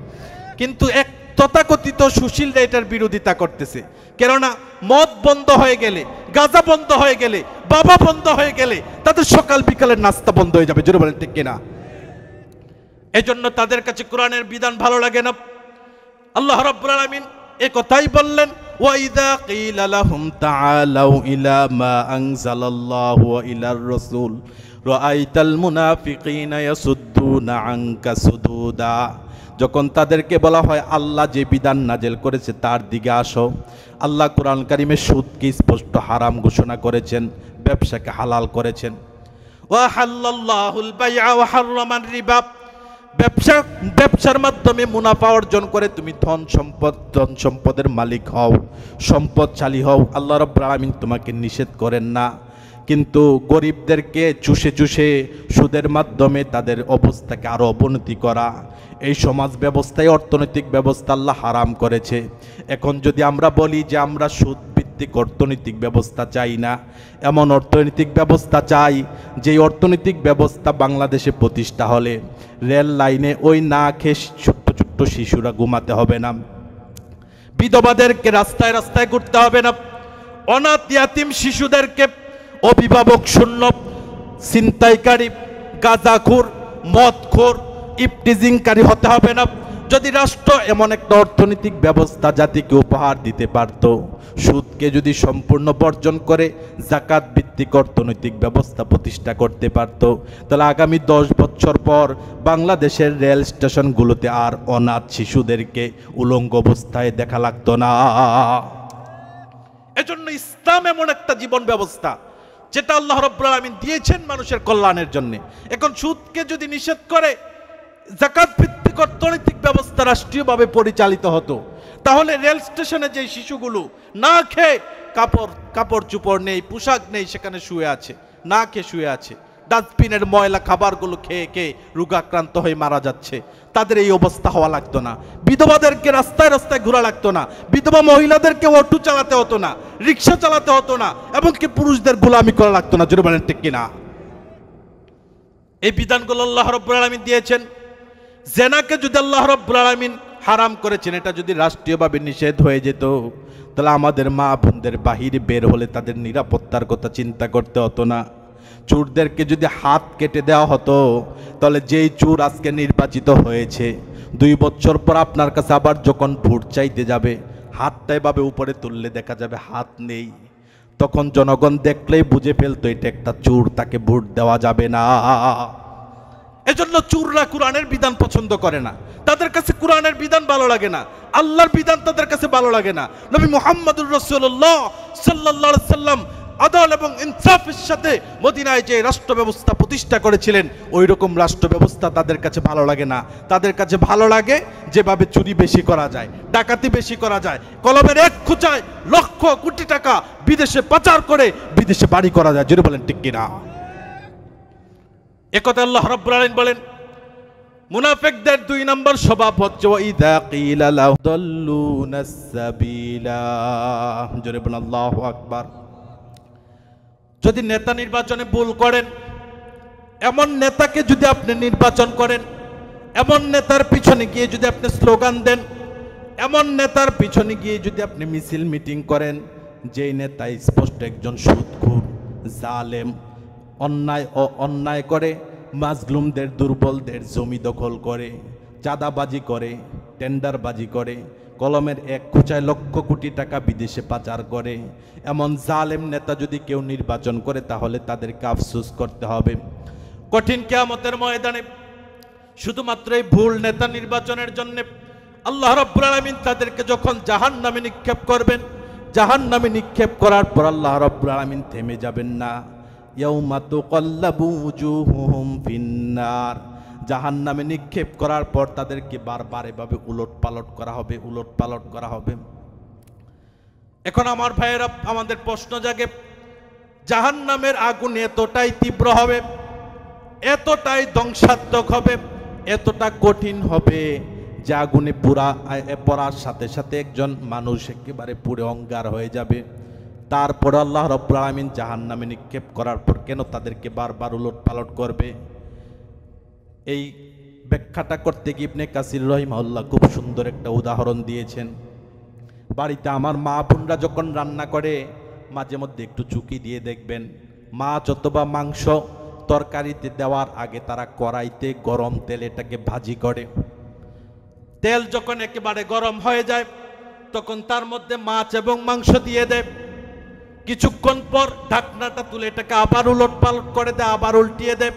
কিন্তু এক তথাকথিত সুশীলরা এটার বিরোধিতা করতেছে। কেননা মদ বন্ধ হয়ে গেলে, গাঁজা বন্ধ হয়ে গেলে, বাবা বন্ধ হয়ে গেলে তাদের সকাল বিকালের নাস্তা বন্ধ হয়ে যাবে। জোরে বলেন ঠিক কিনা? এজন্য তাদের কাছে কোরআনের বিধান ভালো লাগে না। আল্লাহ রাব্বুল আলামিন এই কথাই বললেন, ওয়া ইযা ক্বিলা লাহুম তাআলাউ ইলা মা আনজালাল্লাহু ওয়া ইলার রাসূল রাআইতাল মুনাফিকিনা ইয়াসুদ্দুনা আনকা সুদুদা, যখন তাদেরকে বলা হয় আল্লাহ যে বিধান নাজেল করেছে তার দিকে আসো। আল্লাহ কোরআন কারিমে সুদকে স্পষ্ট হারাম ঘোষণা করেছেন, ব্যবসাকে হালাল করেছেন। ওয়া হাল্লাল্লাহুল বাইআ ওয়া হাররামান রিবা, ব্যবসার মাধ্যমে মুনাফা অর্জন করে তুমি ধন সম্পদের মালিক হও, সম্পদশালী হও, আল্লাহ রাব্বুল আলামিন তোমাকে নিষেধ করেন না। কিন্তু গরিবদেরকে চুষে চুষে সুদের মাধ্যমে তাদের অবস্থাকে আরও অবনতি করা, এই সমাজ ব্যবস্থায় অর্থনৈতিক ব্যবস্থা আল্লাহ হারাম করেছে। এখন যদি আমরা বলি যে আমরা সুদ ভিত্তিক অর্থনৈতিক ব্যবস্থা চাই না, এমন অর্থনৈতিক ব্যবস্থা চাই যেই অর্থনৈতিক ব্যবস্থা বাংলাদেশে প্রতিষ্ঠা হলে রেল লাইনে ওই না খেয়ে ছোট্ট ছোট্ট শিশুরা ঘুমাতে হবে না, বিধবাদেরকে রাস্তায় রাস্তায় ঘুরতে হবে না, অনাথ ইয়াতিম শিশুদেরকে অভিভাবক শূন্য ছিনতাইকারী, গাঁজাখোর, মদখোর, ইফটিজিংকারী হতে হবে না। যদি রাষ্ট্র এমন একটা অর্থনৈতিক ব্যবস্থা জাতিকে উপহার দিতে পারত, সুদকে যদি সম্পূর্ণ বর্জন করে যাকাত ভিত্তিক অর্থনৈতিক ব্যবস্থা প্রতিষ্ঠা করতে পারত, তাহলে আগামী 10 বছর পর বাংলাদেশের রেল স্টেশনগুলোতে আর অনাথ শিশুদেরকে উলঙ্গ অবস্থায় দেখা লাগতো না। এজন্য ইসলাম এমন একটা জীবন ব্যবস্থা যেটা আল্লাহ রাব্বুল আলামিন দিয়েছেন মানুষের কল্যাণের জন্য। এখন সুদকে যদি নিষেধ করে যাকাত ভিত্তিক অর্থনৈতিক ব্যবস্থা রাষ্ট্রীয়ভাবে পরিচালিত হতো, তাহলে রেল স্টেশনে যে শিশুগুলো না খেয়ে কাপড় চোপড় নেই, পোশাক নেই, সেখানে শুয়ে আছে, না খেয়ে শুয়ে আছে, ডাস্টবিনের ময়লা খাবারগুলো খেয়ে খেয়ে রোগাক্রান্ত হয়ে মারা যাচ্ছে, তাদের এই অবস্থা হওয়া লাগতো না। বিধবাদেরকে রাস্তায় রাস্তায় ঘোরা লাগতো না, বিধবা মহিলাদেরকে অটো চালাতে হতো না, রিক্সা চালাতে হতো না, এমনকি পুরুষদের গোলামি করা লাগতো না। জোরে বলেন ঠিক কিনা? এই বিধানগুলো আল্লাহ রাব্বুল আলামিন দিয়েছেন। জেনাকে যদি আল্লাহ রাব্বুল আলামিন হারাম করেছেন, এটা যদি রাষ্ট্রীয়ভাবে নিষেধ হয়ে যেত, তাহলে আমাদের মা বোনদের বাহিরে বের হলে তাদের নিরাপত্তার কথা চিন্তা করতে হতো না। চোরদেরকে যদি হাত কেটে দেওয়া হতো, তাহলে যেই চোর আজকে নির্বাচিত হয়েছে, 2 বছর পর আপনার কাছে আবার যখন ভোট চাইতে যাবে, হাতটা এভাবে উপরে তুললে দেখা যাবে হাত নেই, তখন জনগণ দেখলেই বুঝে ফেলতো এটা একটা চোর, তাকে ভোট দেওয়া যাবে না। এজন্য চোররা কোরআনের বিধান পছন্দ করে না, তাদের কাছে কোরআনের বিধান ভালো লাগে না, আল্লাহর বিধান তাদের কাছে ভালো লাগে না। নবী মুহাম্মদুর রাসূলুল্লাহ সাল্লাল্লাহু আলাইহি সাল্লাম আদল এবং ইনসাফের সাথে মদিনায় যে রাষ্ট্র ব্যবস্থা প্রতিষ্ঠা করেছিলেন, ওই রকম রাষ্ট্র ব্যবস্থা তাদের কাছে ভালো লাগে না। তাদের কাছে ভালো লাগে যেভাবে চুরি বেশি করা যায়, ডাকাতি বেশি করা যায়, কলমের এক খোঁচায় লক্ষ কোটি টাকা বিদেশে পাচার করে বিদেশে বাড়ি করা যায়। জোরে বলেন ঠিক কিনা? একথা আল্লাহ রাব্বুল আলামিন বলেন, মুনাফিকদের 2 নম্বর স্বভাব হচ্ছে ওয়াইদা কিলা লাহু দাল্লুনাস সাবিলা। জোরে বলেন আল্লাহু আকবার। যদি নেতা নির্বাচনে ভুল করেন, এমন নেতাকে যদি আপনি নির্বাচন করেন, এমন নেতার পিছনে গিয়ে যদি আপনি স্লোগান দেন, এমন নেতার পিছনে গিয়ে যদি আপনি মিছিল মিটিং করেন, যেই নেতা স্পষ্ট একজন সুদখোর, জালেম, অন্যায় করে, মাজলুমদের, দুর্বলদের জমি দখল করে, চাঁদাবাজি করে, টেন্ডারবাজি করে, কলমের এক খোঁচায় লক্ষ কোটি টাকা বিদেশে পাচার করে, এমন জালেম নেতা যদি কেউ নির্বাচন করে, তাহলে তাদেরকে আফসোস করতে হবে কঠিন কিয়ামতের ময়দানে। শুধুমাত্র এই ভুল নেতা নির্বাচনের জন্য আল্লাহ রাব্বুল আলামিন তাদেরকে যখন জাহান্নামে নিক্ষেপ করবেন, জাহান্নামে নিক্ষেপ করার পর আল্লাহ রাব্বুল আলামিন থেমে যাবেন না। ইয়াউমা তুকাল্লাবু উজুহুহুম ফিন্নার, জাহান্নামে নিক্ষেপ করার পর তাদেরকে বারবার এভাবে উলটপালট করা হবে, উলটপালট করা হবে। এখন আমার ভাইয়েরা, আমাদের প্রশ্ন জাগে, জাহান্নামের আগুন এতটাই তীব্র হবে, এতটাই ধ্বংসাত্মক হবে, এতটা কঠিন হবে যে আগুনে পড়ার সাথে সাথে একজন মানুষ একেবারে পুড়ে অঙ্গার হয়ে যাবে। তারপর আল্লাহ রাব্বুল আলামিন জাহান্নামে নিক্ষেপ করার পর কেন তাদেরকে বারবার উলটপালট করবে, এই ব্যাখ্যাটা করতে গিয়ে ইবনে কাসির রাহিমাহুল্লাহ খুব সুন্দর একটা উদাহরণ দিয়েছেন। বাড়িতে আমার মা বোনরা যখন রান্না করে, মাঝে মধ্যে একটু চুকি দিয়ে দেখবেন, মাছ অথবা মাংস তরকারিতে দেওয়ার আগে তারা কড়াইতে গরম তেল এটাকে ভাজি করে। তেল যখন একেবারে গরম হয়ে যায়, তখন তার মধ্যে মাছ এবং মাংস দিয়ে দেয়। কিছুক্ষণ পর ঢাকনাটা তুলে এটাকে আবার উলটপালট করে দেয়, আবার উল্টিয়ে দেয়।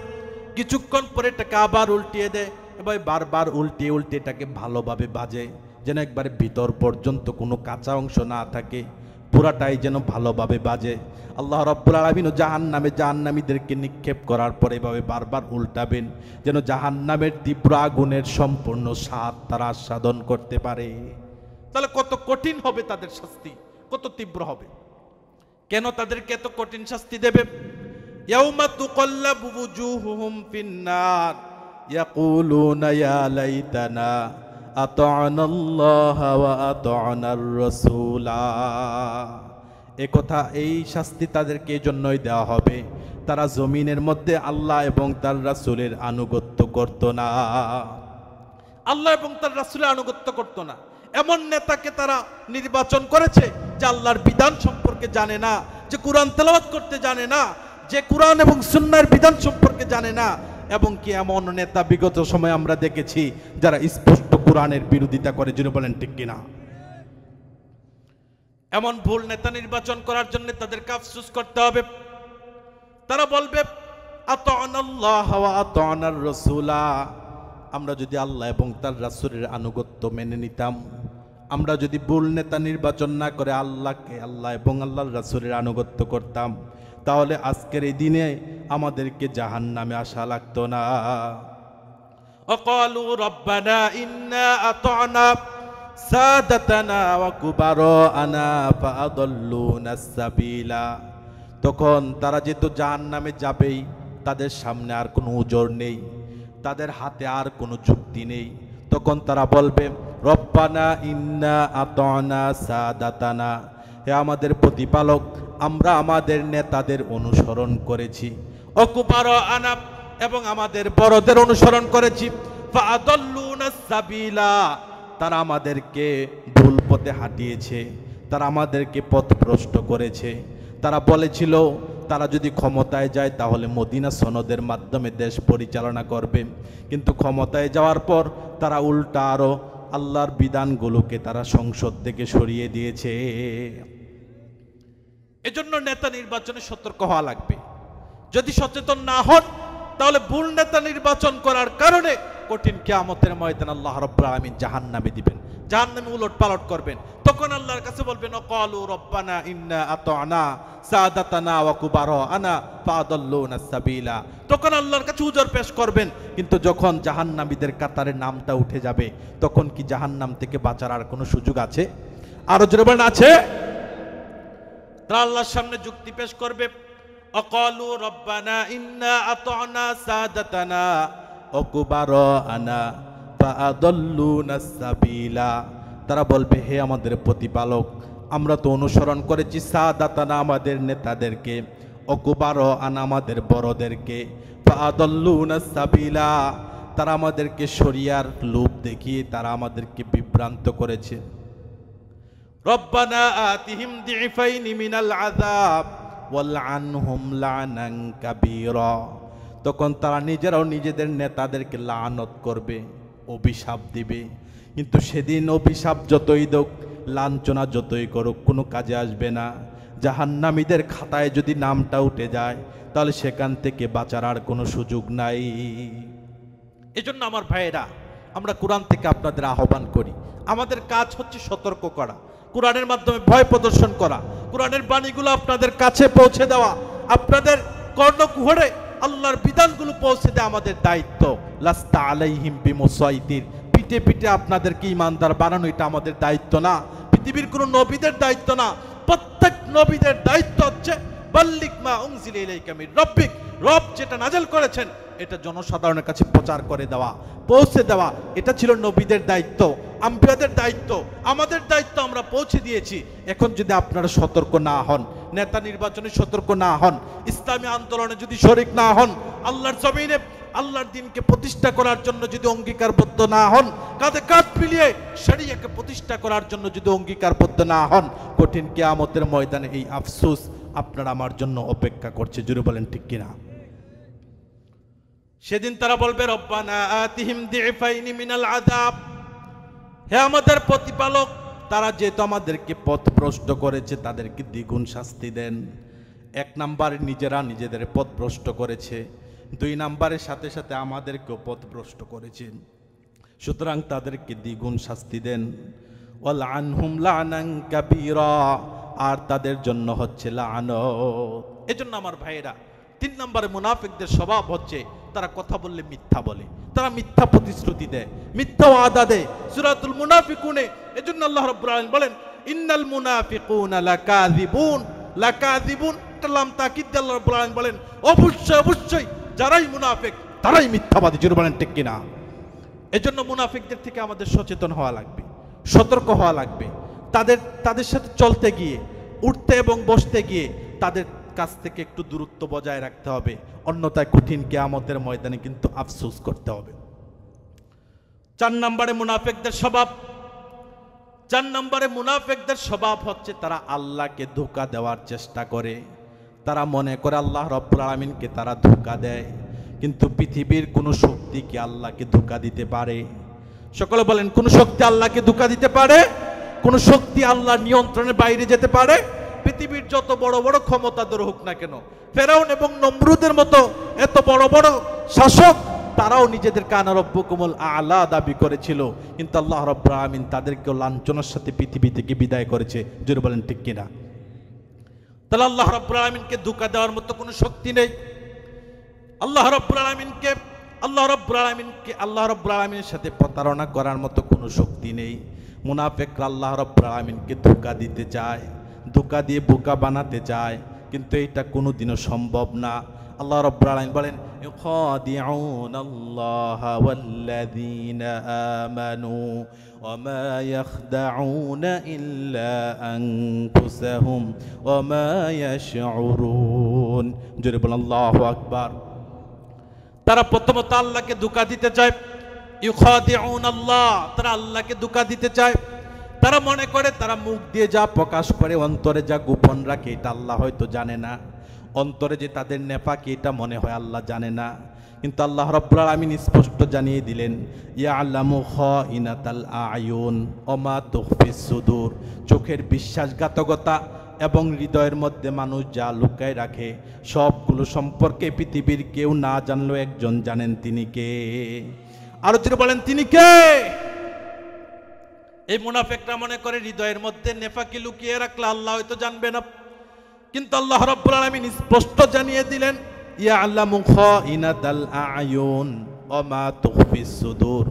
কিছুক্ষণ পরে এটাকে আবার উল্টিয়ে দেয়, এবার বারবার উল্টিয়ে উল্টিয়ে এটাকে ভালোভাবে ভাজে, যেন একবারে ভিতর পর্যন্ত কোনো কাঁচা অংশ না থাকে, পুরাটাই যেন ভালোভাবে বাজে। আল্লাহ রাব্বুল আলামিন জাহান্নামীদেরকে নিক্ষেপ করার পরে এভাবে বারবার উল্টাবেন, যেন জাহান্নামের তীব্র আগুনের সম্পূর্ণ স্বাদ তারা আস্বাদন করতে পারে। তাহলে কত কঠিন হবে তাদের শাস্তি, কত তীব্র হবে। কেন তাদেরকে এত কঠিন শাস্তি দেবে? ইয়াউমা তুকাল্লাবু উজুহুহুম ফিন্নার ইয়াকুলুনা ইয়া লাইতানা আতা'নাল্লাহা ওয়া আতা'নার রাসূলা। একথা, এই শাস্তি তাদেরকে এই জন্যই দেওয়া হবে, তারা জমিনের মধ্যে আল্লাহ এবং তার রাসূলের আনুগত্য করত না, আল্লাহ এবং তার রাসূলের আনুগত্য করত না। এমন নেতাকে তারা নির্বাচন করেছে যে আল্লাহর বিধান সম্পর্কে জানে না, যে কোরআন তেলাওয়াত করতে জানে না, যে কোরআন এবং সুন্নাহর বিধান সম্পর্কে জানে না। এবং কি এমন নেতা বিগত সময় আমরা দেখেছি যারা স্পষ্ট কোরআনের বিরোধিতা করে। যিনি বলেন ঠিক কিনা? এমন ভুল নেতা নির্বাচন করার জন্য তাদেরকে আফসোস করতে হবে। তারা বলবে আতা'নাল্লাহ ওয়া আতা'নার রাসূলা, আমরা যদি আল্লাহ এবং তার রাসূলের আনুগত্য মেনে নিতাম, আমরা যদি ভুল নেতা নির্বাচন না করে আল্লাহ এবং আল্লাহর রাসূলের আনুগত্য করতাম, তাহলে আজকের এই দিনে আমাদেরকে জাহান্নামে আসা লাগতো না। ওয়াকালু রাব্বানা ইন্না আতা'না সাদাতানা ওয়া কুবারানা ফাআদাল্লুনা সাবিলা। তখন তারা যেহেতু জাহান্নামে যাবেই, তাদের সামনে আর কোনো উজর নেই, তাদের হাতে আর কোনো যুক্তি নেই। তখন তারা বলবে রব্বানা ইন্না আতানা সাদাতানা, হে আমাদের প্রতিপালক, আমরা আমাদের নেতাদের অনুসরণ করেছি, অকুবারানা, এবং আমাদের বড়দের অনুসরণ করেছি, ফাআদাল্লুনা সাবিলা, তারা আমাদেরকে ভুল পথে হাঁটিয়েছে, তারা আমাদেরকে পথভ্রষ্ট করেছে। তারা বলেছিল তারা যদি ক্ষমতায় যায় তাহলে মদিনা সনদের মাধ্যমে দেশ পরিচালনা করবে, কিন্তু ক্ষমতায় যাওয়ার পর তারা উল্টা আরো আল্লাহর বিধানগুলোকে তারা সংসদ থেকে সরিয়ে দিয়েছে। এজন্য নেতা নির্বাচনে সতর্ক হওয়া লাগবে। যদি সচেতন না হন তাহলে ভুল নেতা নির্বাচন করার কারণে কঠিন কিয়ামতের ময়দানে আল্লাহ রাব্বুল আলামিন জাহান্নামে দিবেন, জাহান্নামে উলট পালট করবেন। তখন আল্লাহর কাছে বলবেন ক্বালু রব্বানা ইন্না আতানা সাদাতানা ওয়া কুবারানা ফাআদাল্লুনা সাবিলা। তখন আল্লাহর কাছে উজর পেশ করবেন। কিন্তু যখন জাহান্নামীদের কাতারে নামটা উঠে যাবে, তখন কি জাহান্নাম থেকে বাঁচার আর কোনো সুযোগ আছে? আরো জোরে বলেন, আছে? তারা আল্লাহর সামনে যুক্তি পেশ করবে, ক্বালু রব্বানা ইন্না আতানা সাদাতানা ওয়া কুবারানা ফাআদাল্লুনা সাবিলা। তারা বলবে হে আমাদের প্রতিপালক, আমরা তো অনুসরণ করেছি সাদাতানা আমাদের নেতাদেরকে, অকুবারানা আমাদের বড়দেরকে, ফাআদাল্লুনা সাবিলা তারা আমাদেরকে শরিয়ার লোভ দেখিয়ে তারা আমাদেরকে বিভ্রান্ত করেছে। রব্বানা আতিহিম দিফাইনি মিনাল আযাব ওয়ালআনহুম লানান কাবীরা। তখন তারা নিজেরাও নিজেদের নেতাদেরকে লানত করবে, অভিশাপ দিবে। কিন্তু সেদিন অভিশাপ যতই হোক, লাঞ্ছনা যতই করুক, কোনো কাজে আসবে না। জাহান্নামীদের খাতায় যদি নামটা উঠে যায় তাহলে সেখান থেকে বাঁচার আর কোনো সুযোগ নাই। এজন্য আমার ভাইয়েরা, আমরা কোরআন থেকে আপনাদের আহ্বান করি, আমাদের কাজ হচ্ছে সতর্ক করা, কোরআনের মাধ্যমে ভয় প্রদর্শন করা, কোরআনের বাণীগুলো আপনাদের কাছে পৌঁছে দেওয়া, আপনাদের কর্ণকুহরে আল্লাহর বিধানগুলো পৌঁছে দেওয়া আমাদের দায়িত্ব। লাস্তা আলাইহিম বিমুসাইতির, পিঠে পিঠে আপনাদেরকে ইমানদার বানানো এটা আমাদের দায়িত্ব না, পৃথিবীর কোনো নবীদের দায়িত্ব না। প্রত্যেক নবীদের দায়িত্ব হচ্ছে বাল্লিগ মা উনজিলা ইলাইকা মির রাব্বিক, রব যেটা নাযিল করেছেন এটা জনসাধারণের কাছে প্রচার করে দেওয়া, পৌঁছে দেওয়া। এটা ছিল নবীদের দায়িত্ব, আম্বিয়াদের দায়িত্ব, আমাদের দায়িত্ব আমরা পৌঁছে দিয়েছি। এখন যদি আপনারা সতর্ক না হন, নেতা নির্বাচনে সতর্ক না হন, ইসলামী আন্দোলনে যদি শরিক না হন, আল্লাহর জমিনে আল্লাহর দ্বীনকে প্রতিষ্ঠা করার জন্য যদি অঙ্গীকারবদ্ধ না হন, কাঁধে কাঁধ মিলিয়ে শরিয়াকে প্রতিষ্ঠা করার জন্য যদি অঙ্গীকারবদ্ধ না হন, কঠিন কিয়ামতের ময়দানে এই আফসোস আপনার আমার জন্য অপেক্ষা করছে। জোরে বলেন ঠিক কিনা? সেদিন তারা বলবে রব্বানা আতিহিম দিফাইনি মিনাল আযাব, হে আমাদের প্রতিপালক, তারা যেহেতু আমাদেরকে পথভ্রষ্ট করেছে তাদেরকে দ্বিগুণ শাস্তি দেন। এক নম্বরে নিজেরা নিজেদের পথভ্রষ্ট করেছে, দুই নম্বরের সাথে সাথে আমাদেরকেও পথভ্রষ্ট করেছেন, সুতরাং তাদেরকে দ্বিগুণ শাস্তি দেন। ওয়ালআনহুম লানান কাবীরা, আর তাদের জন্য হচ্ছে লানত। এজন্য আমার ভাইয়েরা, তিন নম্বরে মুনাফিকদের স্বভাব হচ্ছে তারা কথা বললে মিথ্যা বলে, তারা মিথ্যা প্রতিশ্রুতি দেয়, মিথ্যা ওয়াদা দেয়। সূরাতুল মুনাফিকুনে এজন্য আল্লাহ রাব্বুল আলামিন বলেন ইন্নাল মুনাফিকুনা লাকাযিবুন, লাকাযিবুন লাম তাকিদ দিয়ে আল্লাহ রাব্বুল আলামিন বলেন অবশ্যই অবশ্যই যারাই মুনাফিক তারাই মিথ্যাবাদী। জোরে বলেন ঠিক কিনা? এজন্য মুনাফিকদের থেকে আমাদের সচেতন হওয়া লাগবে, সতর্ক হওয়া লাগবে। তাদের সাথে চলতে গিয়ে, উঠতে এবং বসতে গিয়ে তাদের কাছ থেকে একটু দূরত্ব বজায় রাখতে হবে, অন্যথায় কঠিন কিয়ামতের ময়দানে কিন্তু আফসোস করতে হবে। 4 নম্বরে মুনাফিকদের স্বভাব, 4 নম্বরে মুনাফিকদের স্বভাব হচ্ছে তারা আল্লাহকে ধোঁকা দেওয়ার চেষ্টা করে। তারা মনে করে আল্লাহ রাব্বুল আলামিনকে তারা ধোঁকা দেয়, কিন্তু পৃথিবীর কোনো শক্তি কি আল্লাহকে ধোঁকা দিতে পারে? সকলে বলেন, কোন শক্তি আল্লাহকে ধোঁকা দিতে পারে? কোন শক্তি আল্লাহর নিয়ন্ত্রণের বাইরে যেতে পারে? পৃথিবীর যত বড় বড় ক্ষমতাধর হোক না কেন, ফেরাউন এবং নমরুদের মতো এত বড় বড় শাসক, তারাও নিজেদেরকে আনা রব্বুকুমুল আ'লা দাবি করেছিল, কিন্তু আল্লাহ রাব্বুল আলামিন তাদেরকেও লাঞ্ছনার সাথে পৃথিবী থেকে বিদায় করেছে। জোরে বলেন ঠিক কিনা? তাহলে আল্লাহ রাব্বুল আলামিনকে ধোঁকা দেওয়ার মতো কোনো শক্তি নেই। আল্লাহ রাব্বুল আলামিনের সাথে প্রতারণা করার মতো কোনো শক্তি নেই। মুনাফিকরা আল্লাহ রাব্বুল আলামিনকে ধোঁকা দিতে চায়, ধোঁকা দিয়ে বোকা বানাতে চায়, কিন্তু এটা কোনোদিনও সম্ভব না। আল্লাহ রাব্বুল আলামিন বলেন ইউখাদিউনাল্লাহা ওয়াল্লাযীনা আমানু ওয়া মা ইয়াখদাউনা ইল্লা আনফুসাহুম ওয়া মা ইয়াশউরুন। জোরে বলেন আল্লাহু আকবার। তারা প্রথমত আল্লাহকে ধোঁকা দিতে চায়, ইউখাদিউনাল্লাহ, তারা আল্লাহকে ধোঁকা দিতে চায়। তারা মনে করে তারা মুখ দিয়ে যা প্রকাশ করে, অন্তরে যা গোপন রাখে এটা আল্লাহ হয়তো জানে না, অন্তরে যে তাদের নেফাকি এটা মনে হয় আল্লাহ জানে না। কিন্তু আল্লাহ রাব্বুল আলামিন স্পষ্ট জানিয়ে দিলেন ইয়ালামু খাইনাতাল আয়ুন ওয়া মা তুখফিস সুদূর। চোখের বিশ্বাসঘাতকতা এবং হৃদয়ের মধ্যে মানুষ যা লুকায় রাখে সবগুলো সম্পর্কে পৃথিবীর কেউ না জানলেও একজন জানেন, তিনি কে? আরো যদি বলেন তিনি কে? এই মুনাফিকরা মনে করে হৃদয়ের মধ্যে নেফাকি লুকিয়ে রাখলে আল্লাহ হয়তো জানবে না, কিন্তু আল্লাহ রাব্বুল আলামিন স্পষ্ট জানিয়ে দিলেন ইয়ালামু খাইনাতাল আয়ুন ওয়া মা তুখফিস সুদূর।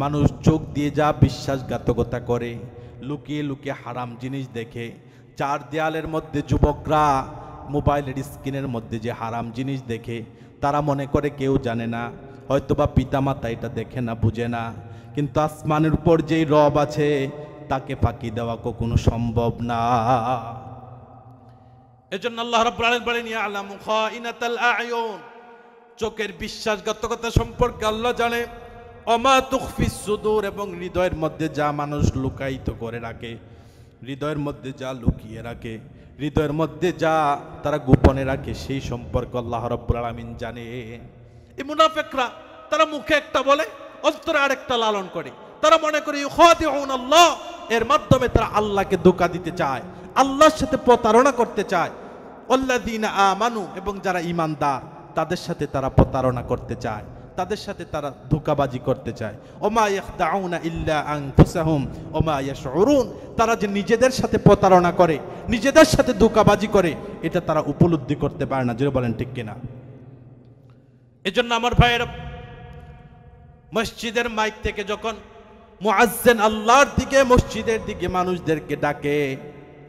মানুষ চোখ দিয়ে যা বিশ্বাসঘাতকতা করে, লুকিয়ে লুকিয়ে হারাম জিনিস দেখে, চার দেয়ালের মধ্যে যুবকরা মোবাইলের স্ক্রিনের মধ্যে যে হারাম জিনিস দেখে, তারা মনে করে কেউ জানে না, হয়তোবা পিতামাতা এটা দেখে না, বুঝে না, কিন্তু আসমানের উপর যেই রব আছে তাকে ফাঁকি দেওয়া কখনো সম্ভব না। এজন্য আল্লাহ রাব্বুল আলামিন বলেন ইয়ালামু খাইনাতাল আয়ুন, চোখের বিশ্বাসঘাতকতা সম্পর্কে আল্লাহ জানে, ওয়া মা তুখফিস সুদূর, এবং হৃদয়ের মধ্যে যা মানুষ লুকায়িত করে রাখে, হৃদয়ের মধ্যে যা লুকিয়ে রাখে, হৃদয়ের মধ্যে যা তারা গোপনে রাখে, সেই সম্পর্কে আল্লাহ রাব্বুল আলামিন জানে। এই মুনাফিকরা তারা মুখে একটা বলে, অন্তরে আরেকটা লালন করে। তারা মনে করে ইউখাদিউনাল্লাহ, এর মাধ্যমে তারা আল্লাহকে ধোঁকা দিতে চায়, আল্লাহর সাথে প্রতারণা করতে চায়। ওয়াল্লাযীনা আমানু, এবং যারা ঈমানদার তাদের সাথে তারা প্রতারণা করতে চায়, তাদের সাথে তারা ধোঁকাবাজি করতে চায়। ওমা ইয়াখদাউনা ইল্লা আনফুসাহুম ওমা ইয়াশউরুন, তারা যে নিজেদের সাথে প্রতারণা করে, নিজেদের সাথে ধোঁকাবাজি করে, এটা তারা উপলব্ধি করতে পারে না। জোরে বলেন ঠিক কিনা? এজন্য আমার ভাইয়েরা, মসজিদের মাইক থেকে যখন মুয়াজ্জিন আল্লাহর দিকে, মসজিদের দিকে মানুষদেরকে ডাকে,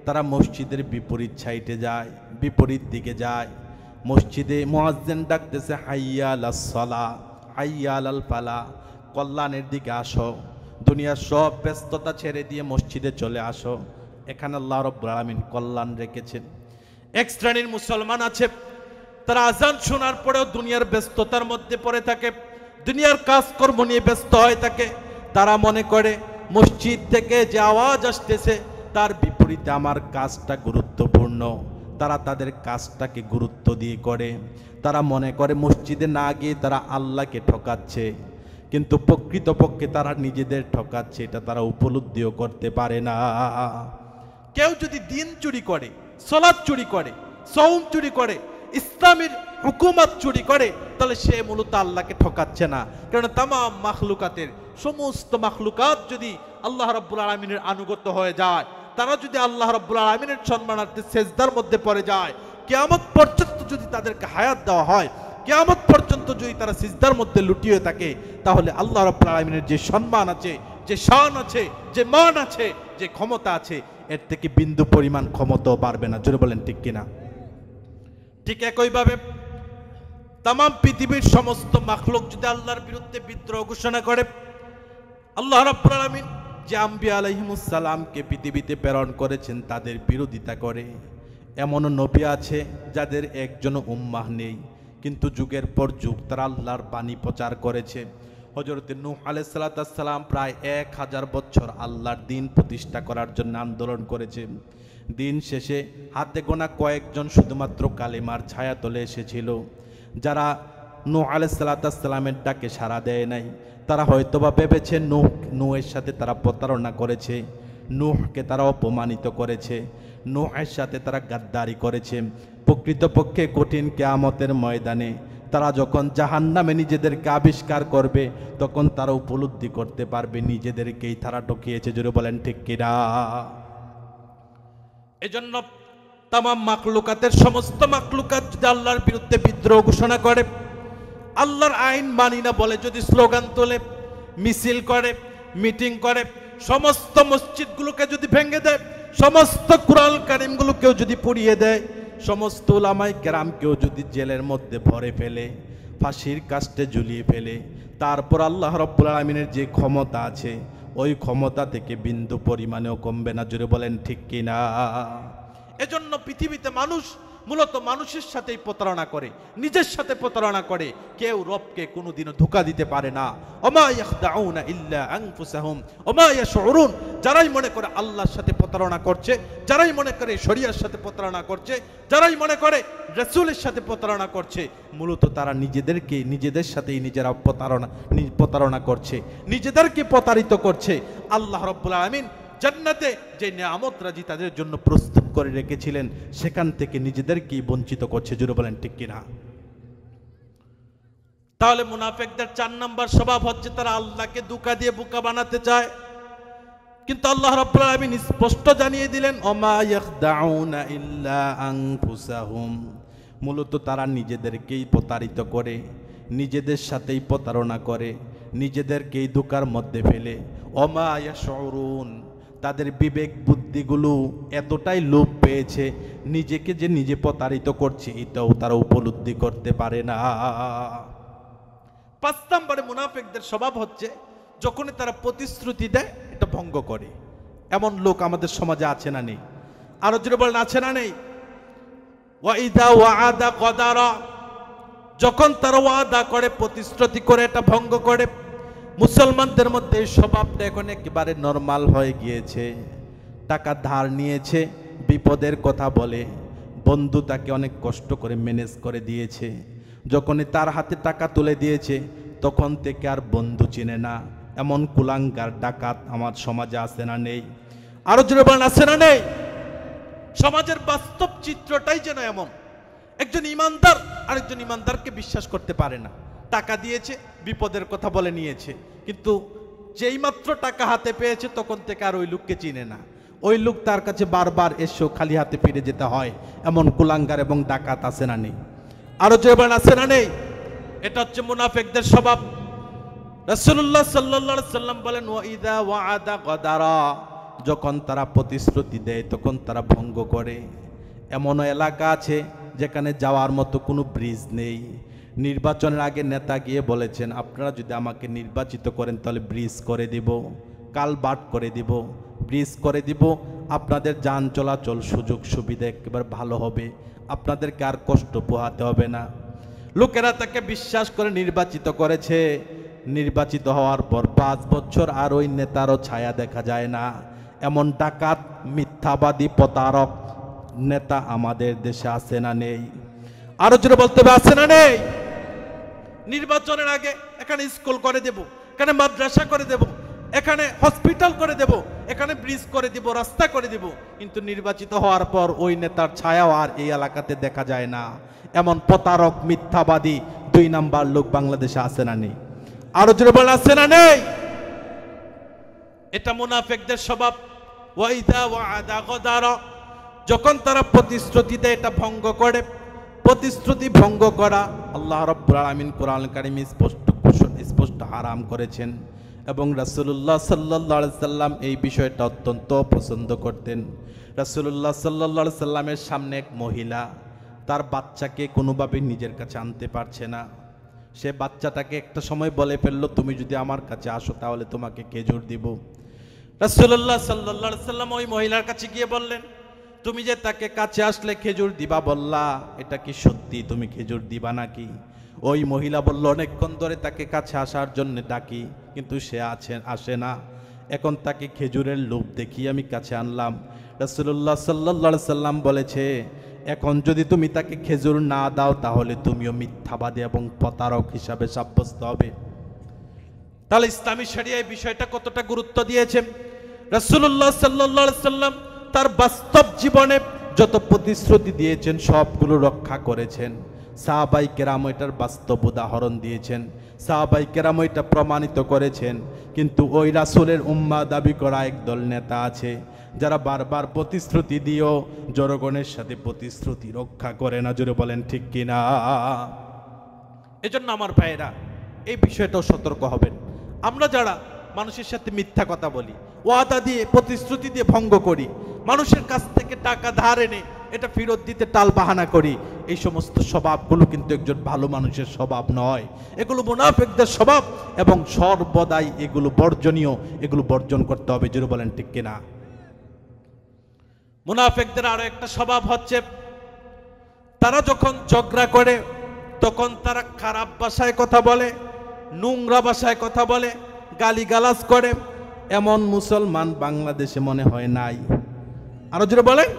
তারা মসজিদের বিপরীত সাইডে যায়, বিপরীত দিকে যায়। মসজিদে মুয়াজ্জিন ডাকতেছে হাইয়া আলাস সালাহ, হাইয়া আলাল ফালাহ, কল্যাণের দিকে আসো, দুনিয়ার সব ব্যস্ততা ছেড়ে দিয়ে মসজিদে চলে আসো। এখানে আল্লাহ রাব্বুল আলামিন কল্যাণ রেখেছেন। এক শ্রেণীর মুসলমান আছে, তারা আজান শোনার পরেও দুনিয়ার ব্যস্ততার মধ্যে পড়ে থাকে, দুনিয়ার কাজকর্ম নিয়ে ব্যস্ত হয়ে থাকে। তারা মনে করে মসজিদ থেকে যে আওয়াজ আসতেছে তার বিপরীতে আমার কাজটা গুরুত্বপূর্ণ, তারা তাদের কাজটাকে গুরুত্ব দিয়ে করে। তারা মনে করে মসজিদে না গিয়ে তারা আল্লাহকে ঠকাচ্ছে, কিন্তু প্রকৃতপক্ষে তারা নিজেদের ঠকাচ্ছে, এটা তারা উপলব্ধিও করতে পারে না। কেউ যদি দিন চুরি করে, সালাত চুরি করে, সওম চুরি করে, ইসলামের হুকুমত চুরি করে, তাহলে সে মূলত আল্লাহকে ঠকাচ্ছে না। কারণ তামাম মাখলুকাতের সমস্ত মাখলুকাত যদি আল্লাহ রাব্বুল আলামিনের আনুগত্য হয়ে যায়, তারা যদি আল্লাহ রাব্বুল আলামিনের সম্মানার্থে সেজদার মধ্যে পড়ে যায়, কিয়ামত পর্যন্ত যদি তাদেরকে হায়াত দেওয়া হয়, কিয়ামত পর্যন্ত যদি তারা সিজদার মধ্যে লুটিয়ে থাকে, তাহলে আল্লাহ রাব্বুল আলামিনের যে সম্মান আছে, যে শান আছে, যে মান আছে, যে ক্ষমতা আছে, এর থেকে বিন্দু পরিমাণ ক্ষমতাও বাড়বে না। জোরে বলেন ঠিক কিনা? ঠিক একইভাবে তামাম পৃথিবীর সমস্ত মাখলুক যদি আল্লাহর বিরুদ্ধে বিদ্রোহ ঘোষণা করে, আল্লাহ রাব্বুল আলামিন যে আম্বিয়া আলাইহিমুস সালামকে পৃথিবীতে প্রেরণ করেছেন তাদের বিরোধিতা করে, এমনও নবী আছে যাদের একজনও উম্মাহ নেই, কিন্তু যুগের পর যুগ তারা আল্লাহর বাণী প্রচার করেছে। হযরত নূহ আলাইহিস সালাম প্রায় 1000 বছর আল্লাহর দ্বীন প্রতিষ্ঠা করার জন্য আন্দোলন করেছেন। দিন শেষে হাতে গোনা কয়েকজন শুধুমাত্র কালিমার ছায়া তলে এসেছিল, যারা নূহ আলাইহিস সালামের ডাকে সাড়া দেয় নাই। তারা হয়তোবা ভেবেছে নূহের সাথে তারা প্রতারণা করেছে, নূহকে তারা অপমানিত করেছে, নূহের সাথে তারা গাদ্দারি করেছে। প্রকৃতপক্ষে কঠিন কিয়ামতের ময়দানে তারা যখন জাহান্নামে নিজেদেরকে আবিষ্কার করবে, তখন তারা উপলব্ধি করতে পারবে নিজেদেরকেই তারা ঠকিয়েছে। জোরে বলেন ঠিক কিনা? এজন্য তামাম মাখলুকাতের সমস্ত মাখলুকাত যদি আল্লাহর বিরুদ্ধে বিদ্রোহ ঘোষণা করে, আল্লাহর আইন মানি না বলে যদি স্লোগান তোলে, মিছিল করে, মিটিং করে, সমস্ত মসজিদগুলোকে যদি ভেঙে দেয়, সমস্ত কুরআন কারীমগুলোকেও যদি পুড়িয়ে দেয়, সমস্ত উলামায়ে কেরামকেও যদি জেলের মধ্যে ভরে ফেলে, ফাঁসির কাস্টে ঝুলিয়ে ফেলে, তারপর আল্লাহ রাব্বুল আলামিনের যে ক্ষমতা আছে ওই ক্ষমতা থেকে বিন্দু পরিমাণেও কমবে না। জোরে বলেন ঠিক কিনা? এজন্য পৃথিবীতে মানুষ মূলত মানুষের সাথেই প্রতারণা করে, নিজের সাথে প্রতারণা করে। কেউ রবকে কোনোদিনও ধোঁকা দিতে পারে না। ওমা ইয়াখদাউনা ইল্লা আনফুসাহুম ওমা ইয়াশউরুন। যারাই মনে করে আল্লাহর সাথে প্রতারণা করছে, যারাই মনে করে শরিয়ার সাথে প্রতারণা করছে, যারাই মনে করে রাসূলের সাথে প্রতারণা করছে, মূলত তারা নিজেদের সাথেই নিজেরা প্রতারণা করছে, নিজেদেরকে প্রতারিত করছে। আল্লাহ রাব্বুল আলামিন জান্নাতে যে নিয়ামত রাজি তাদের জন্য প্রস্তুত করে রেখেছিলেন, সেখান থেকে নিজেদেরকেই বঞ্চিত করছে। জোরে বলেন ঠিক কিনা? তাহলে মুনাফিকদের 4 নাম্বার স্বভাব হচ্ছে তারা আল্লাহকে ধোঁকা দিয়ে বোকা বানাতে চায়। কিন্তু আল্লাহ রাব্বুল আলামিন স্পষ্ট জানিয়ে দিলেন, ওমা ইয়াখদাউনা ইল্লা আনফুসাহুম। মূলত তারা নিজেদেরকেই প্রতারিত করে, নিজেদের সাথেই প্রতারণা করে, নিজেদেরকেই ধোঁকার মধ্যে ফেলে। ওমা ইয়াশউরুন। তাদের বিবেক বুদ্ধিগুলো এতটাই লোপ পেয়েছে, নিজেকে যে নিজে প্রতারিত করছে এটাও তারা উপলব্ধি করতে পারে না। 5 নম্বরে মুনাফিকদের স্বভাব হচ্ছে যখনই তারা প্রতিশ্রুতি দেয় এটা ভঙ্গ করে। এমন লোক আমাদের সমাজে আছে না নেই? আরো জোরে বলেন, আছে না নেই? ওয়াইদা ওয়াদা গদারা। যখন তারা ওয়াদা করে, প্রতিশ্রুতি করে, এটা ভঙ্গ করে। মুসলমানদের মধ্যে এই স্বভাবটা এখন একেবারে নরমাল হয়ে গিয়েছে। টাকা ধার নিয়েছে, বিপদের কথা বলে, বন্ধু তাকে অনেক কষ্ট করে ম্যানেজ করে দিয়েছে, যখনই তার হাতে টাকা তুলে দিয়েছে তখন থেকে আর বন্ধু চিনে না। এমন কুলাঙ্গার ডাকাত আমার সমাজে আছে না নেই? আরো জোরে বলেন, আছে না নেই? সমাজের বাস্তব চিত্রটাই যেন এমন। একজন ইমানদার আরেকজন ইমানদারকে বিশ্বাস করতে পারে না। টাকা দিয়েছে, বিপদের কথা বলে নিয়েছে, কিন্তু যেই মাত্র টাকা হাতে পেয়েছে তখন থেকে আর ওই লোককে চিনে না। ওই লোক তার কাছে বারবার এসেও খালি হাতে ফিরে যেতে হয়। এমন কুলাঙ্গার এবং ডাকাত আছে না নেই? আরো জোরে বলেন, আছে না নেই? এটা হচ্ছে মুনাফিকদের স্বভাব। রাসূলুল্লাহ সাল্লাল্লাহু আলাইহি সাল্লাম বলেন, ওয়াইদা ওয়াদা গদারা। যখন তারা প্রতিশ্রুতি দেয় তখন তারা ভঙ্গ করে। এমন এলাকা আছে যেখানে যাওয়ার মতো কোনো ব্রিজ নেই। নির্বাচনের আগে নেতা গিয়ে বলেছেন, আপনারা যদি আমাকে নির্বাচিত করেন তাহলে ব্রিজ করে দিব, কালভার্ট করে দিব, ব্রিজ করে দিব, আপনাদের যান চলাচল সুযোগ সুবিধা একেবারে ভালো হবে, আপনাদেরকে আর কষ্ট পোহাতে হবে না। লোকেরা তাকে বিশ্বাস করে নির্বাচিত করেছে। নির্বাচিত হওয়ার পর 5 বছর আর ওই নেতারও ছায়া দেখা যায় না। এমন ডাকাত, মিথ্যাবাদী, প্রতারক নেতা আমাদের দেশে আছে না নেই? আরো জোরে বলতে হবে, আছে না নেই? নির্বাচনের আগে এখানে স্কুল করে দেব, এখানে মাদ্রাসা করে দেব, এখানে হসপিটাল করে দেব, এখানে ব্রিজ করে দিব, রাস্তা করে দিব, কিন্তু নির্বাচিত হওয়ার পর ওই নেতার ছায়াও আর এই এলাকাতে দেখা যায় না। এমন প্রতারক, মিথ্যাবাদী 2 নাম্বার লোক বাংলাদেশে আছে না নেই? আরো জোরে বলেন, আছে না নেই? এটা মুনাফিকদের স্বভাব। ওয়াইদা ওয়াদা গদারা। যখন তারা প্রতিশ্রুতি দেয় এটা ভঙ্গ করে। প্রতিশ্রুতি ভঙ্গ করা আল্লাহ রাব্বুল আলামিন কোরআন কারীমে স্পষ্ট হারাম করেছেন, এবং রাসূলুল্লাহ সাল্লাল্লাহু আলাইহি সাল্লাম এই বিষয়টা অত্যন্ত পছন্দ করতেন। রাসূলুল্লাহ সাল্লাল্লাহু আলাইহি সাল্লামের সামনে এক মহিলা তার বাচ্চাকে কোনোভাবে নিজের কাছে আনতে পারছে না। সে বাচ্চাটাকে একটা সময় বলে ফেললো, তুমি যদি আমার কাছে আসো তাহলে তোমাকে খেজুর দিব। রাসূলুল্লাহ সাল্লাল্লাহু আলাইহি সাল্লাম ওই মহিলার কাছে গিয়ে বললেন, তুমি যে তাকে কাছে আসলে খেজুর দিবা বললা, এটা কি সত্যি তুমি খেজুর দিবা নাকি? ওই মহিলা বলল, অনেকক্ষণ ধরে তাকে কাছে আসার জন্য ডাকি কিন্তু সে আসে না, এখন তাকে খেজুরের লোভ দেখিয়ে আমি কাছে আনলাম। রাসূলুল্লাহ সাল্লাল্লাহু আলাইহি সাল্লাম বলেছে, এখন যদি তুমি তাকে খেজুর না দাও তাহলে তুমিও মিথ্যাবাদী এবং প্রতারক হিসাবে সাব্যস্ত হবে। তাহলে ইসলামী শরিয়ায় এই বিষয়টা কতটা গুরুত্ব দিয়েছেন। রাসূলুল্লাহ সাল্লাল্লাহু আলাইহি সাল্লাম তার বাস্তব জীবনে যত প্রতিশ্রুতি দিয়েছেন সবগুলো রক্ষা করেছেন। সাহাবাই কেরাম এটার বাস্তব উদাহরণ দিয়েছেন, সাহাবাই কেরাম এটা প্রমাণিত করেছেন। কিন্তু ওই রাসূলের উম্মাহ দাবি করা একদল নেতা আছে যারা বারবার প্রতিশ্রুতি দিয়েও জনগণের সাথে প্রতিশ্রুতি রক্ষা করে না। জোরে বলেন ঠিক কিনা? এজন্য আমার ভাইয়েরা এই বিষয়টাও সতর্ক হবেন। আমরা যারা মানুষের সাথে মিথ্যা কথা বলি, ওয়াদা দিয়ে প্রতিশ্রুতি দিয়ে ভঙ্গ করি, মানুষের কাছ থেকে টাকা ধার এনে এটা ফেরত দিতে টাল বাহানা করি, এই সমস্ত স্বভাবগুলো কিন্তু একজন ভালো মানুষের স্বভাব নয়, এগুলো মুনাফিকদের স্বভাব এবং সর্বদাই এগুলো বর্জনীয়, এগুলো বর্জন করতে হবে। জোরে বলেন ঠিক কিনা? মুনাফিকদের আরো একটা স্বভাব হচ্ছে, তারা যখন ঝগড়া করে তখন তারা খারাপ ভাষায় কথা বলে, নোংরা ভাষায় কথা বলে, গালিগালাজ করে। এমন মুসলমান বাংলাদেশে মনে হয় নাই। আরো জোরে বলেন।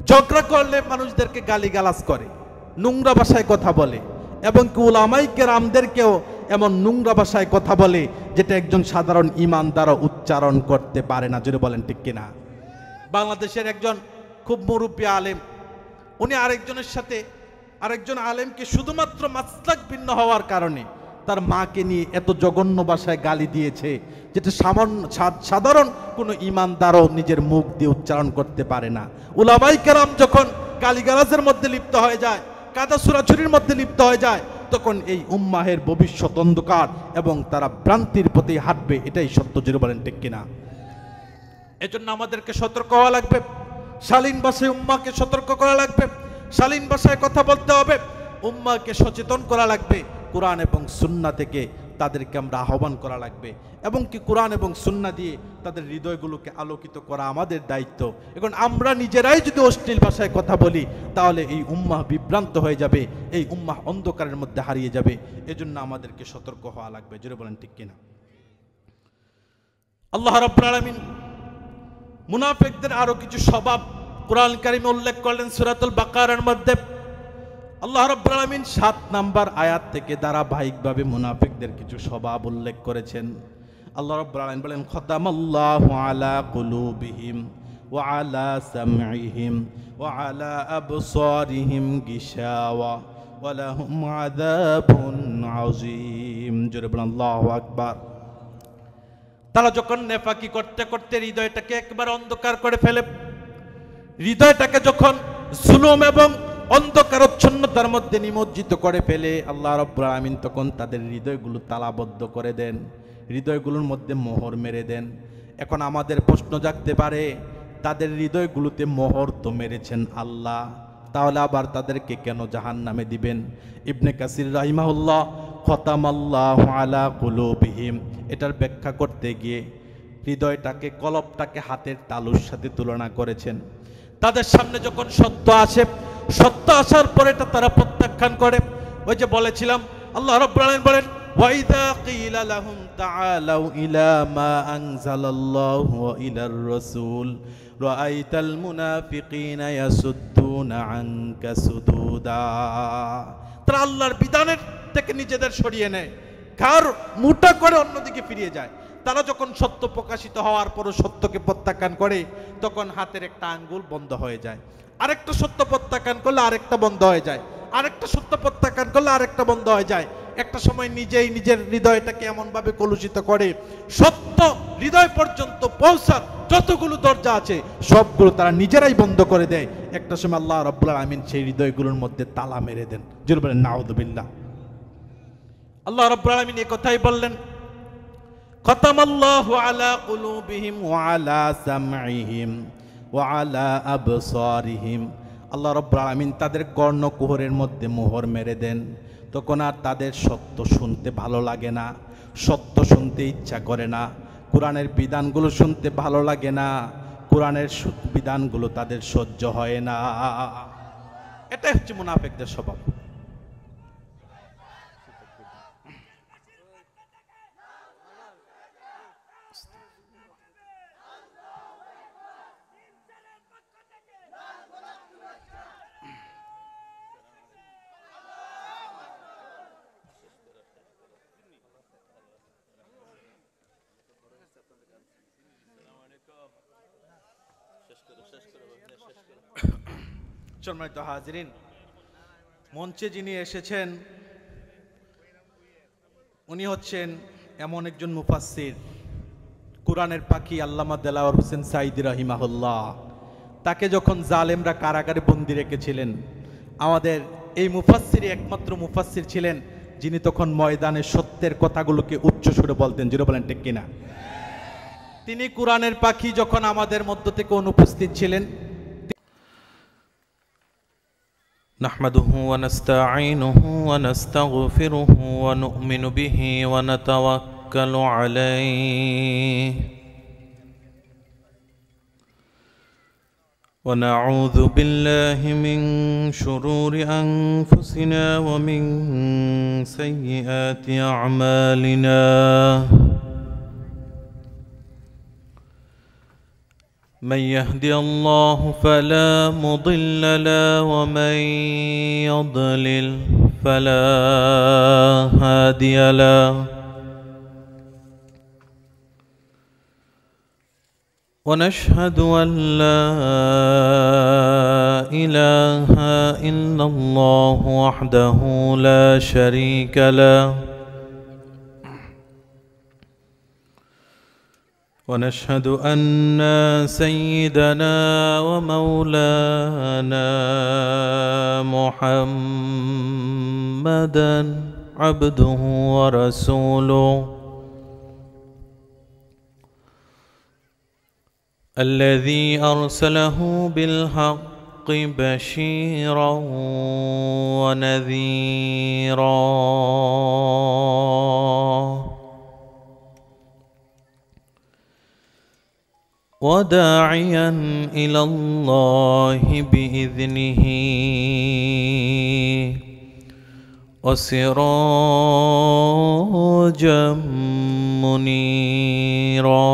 ঝগড়া করলে মানুষদেরকে গালিগালাজ করে, নোংরা ভাষায় কথা বলে, এবং কি উলামায়ে কেরামদেরকেও এমন নোংরা ভাষায় কথা বলে যেটা একজন সাধারণ ঈমানদারও উচ্চারণ করতে পারে না। জোরে বলেন ঠিক কিনা? বাংলাদেশের একজন খুব মুরব্বী আলেম, উনি আরেকজনের সাথে আরেকজন আলেমকে শুধুমাত্র মাসলাক ভিন্ন হওয়ার কারণে তার মাকে নিয়ে এত জঘন্য ভাষায় গালি দিয়েছে যেটা সাধারণ কোনো ঈমানদারও নিজের মুখ দিয়ে উচ্চারণ করতে পারে না। উলামায়ে কেরাম যখন গালিগালাজের মধ্যে লিপ্ত হয়ে যায়, কাদা ছুরাছুরির মধ্যে লিপ্ত হয়ে যায়, তখন এই উম্মাহের ভবিষ্যৎ অন্ধকার এবং তারা ভ্রান্তির পথে হাঁটবে, এটাই সত্য। জোরে বলেন ঠিক কিনা? এজন্য আমাদেরকে সতর্ক হওয়া লাগবে, শালীন ভাষায় উম্মাকে সতর্ক করা লাগবে, শালীন ভাষায় কথা বলতে হবে, উম্মাকে সচেতন করা লাগবে, কোরআন এবং সুন্নাহ থেকে তাদেরকে আমরা আহ্বান করা লাগবে, এবং কি কোরআন এবং সুন্নাহ দিয়ে তাদের হৃদয়গুলোকে আলোকিত করা আমাদের দায়িত্ব। এখন আমরা নিজেরাই যদি অশ্লীল ভাষায় কথা বলি তাহলে এই উম্মাহ বিভ্রান্ত হয়ে যাবে, এই উম্মাহ অন্ধকারের মধ্যে হারিয়ে যাবে। এজন্য আমাদেরকে সতর্ক হওয়া লাগবে। জোরে বলেন ঠিক কিনা? আল্লাহ রাব্বুল আলামিন মুনাফিকদের আরো কিছু স্বভাব কোরআন কারীমে উল্লেখ করলেন সূরাতুল বাকারার মধ্যে। আল্লাহ রাব্বুল আলামিন 7 নম্বর আয়াত থেকে ধারাবাহিকভাবে মুনাফিকদের কিছু স্বভাব উল্লেখ করেছেন। আল্লাহ রাব্বুল আলামিন বলেন, খতামাল্লাহু আলা কুলুবিহিম ওয়া আলা সামঈহিম ওয়া আলা আবসারিহিম গিশাওয়া ওয়া লাহুম আযাবুন আযীম। জোরে বলেন আল্লাহু আকবার। তারা যখন নেফাকি করতে করতে হৃদয়টাকে একবার অন্ধকার করে ফেলে, হৃদয়টাকে যখন জুলুম এবং অন্ধকারচ্ছন্নতার মধ্যে নিমজ্জিত করে ফেলে, আল্লাহ রাব্বুল আলামিন তখন তাদের হৃদয়গুলো তালাবদ্ধ করে দেন, হৃদয়গুলোর মধ্যে মোহর মেরে দেন। এখন আমাদের প্রশ্ন জাগতে পারে, তাদের হৃদয়গুলোতে মোহর তো মেরেছেন আল্লাহ, তাহলে আবার তাদেরকে কেন জাহান্নামে দিবেন? ইবনে কাসির রাহিমাহুল্লাহ খতামাল্লাহু আলা কুলুবিহিম এটার ব্যাখ্যা করতে গিয়ে হৃদয়টাকে, কলবটাকে হাতের তালুর সাথে তুলনা করেছেন। তাদের সামনে যখন সত্য আসে, সত্য আসার পরে এটা তারা প্রত্যাখ্যান করে। ওই যে বলেছিলাম, আল্লাহ রাব্বুল আলামিন বলেন, ওয়াইদা কিলা লাহুম তাআলাউ ইলা মা আনজালাল্লাহু ওয়া ইলার রাসূল রাআইতাল মুনাফিকিনা ইয়াসুদ্দুনা আনকা সুদুদা। তারা আল্লাহর বিধানের থেকে নিজেদের সরিয়ে নেয়, কার মুটা করে অন্যদিকে ফিরিয়ে যায়। তারা যখন সত্য প্রকাশিত হওয়ার পরও সত্যকে প্রত্যাখ্যান করে, তখন হাতের একটা আঙ্গুল বন্ধ হয়ে যায়, আরেকটা সত্য প্রত্যাখ্যান করলে আরেকটা বন্ধ হয়ে যায়, আরেকটা সত্য প্রত্যাখ্যান করলে আরেকটা বন্ধ হয়ে যায়। একটা সময় নিজেই নিজের হৃদয়টাকে এমনভাবে কলুষিত করে, সত্য হৃদয় পর্যন্ত পৌঁছার যতগুলো দরজা আছে সবগুলো তারা নিজেরাই বন্ধ করে দেয়। একটা সময় আল্লাহ রাব্বুল আলামিন সেই হৃদয়গুলোর মধ্যে তালা মেরে দেন। জোরে বলেন নাউযুবিল্লাহ। আল্লাহ রাব্বুল আলামিন এই কথাই বললেন, খতামাল্লাহু আলা কুলুবিহিম ওয়া আলা সামঈহিম ওয়া আলা আবসারিহিম। আল্লাহ রাব্বুল আলামিন তাদের কর্ণকুহরের মধ্যে মোহর মেরে দেন, তখন আর তাদের সত্য শুনতে ভালো লাগে না, সত্য শুনতে ইচ্ছা করে না, কোরআনের বিধানগুলো শুনতে ভালো লাগে না, কোরআনের বিধানগুলো তাদের সহ্য হয় না। এটাই হচ্ছে মুনাফিকদের স্বভাব। সম্মানিত হাজিরিন, মঞ্চে যিনি এসেছেন উনি হচ্ছেন এমন একজন মুফাসসির, কোরআনের পাখি আল্লামা দেলাওয়ার হোসেন সাঈদী রাহিমাহুল্লাহ। তাকে যখন জালেমরা কারাগারে বন্দী রেখেছিলেন, আমাদের এই মুফাসসিরই একমাত্র মুফাসসির ছিলেন যিনি তখন ময়দানে সত্যের কথাগুলোকে উচ্চ সুরে বলতেন। জিরো বলেন ঠিক কিনা? তিনি কুরআনের পাখি যখন আমাদের মধ্য থেকে অনুপস্থিত ছিলেন। নাহমাদুহু ওয়া নাস্তাঈনুহু ওয়া নাস্তাগফিরুহু ওয়া নু'মিনু বিহি ওয়া নাতাওয়াক্কালু আলাইহি ونعوذ بالله من شرور أنفسنا ومن سيئات أعمالنا من يهدي الله فلا مضل له ومن يضلل فلا هادي له ونشهد أن لا إله إلا الله وحده لا شريك له ونشهد أن سيدنا ومولانا محمدا عبده ورسوله الذي أرسله بالحق بشيرا ونذيرا وداعيا إلى الله بإذنه وسراجا منيرا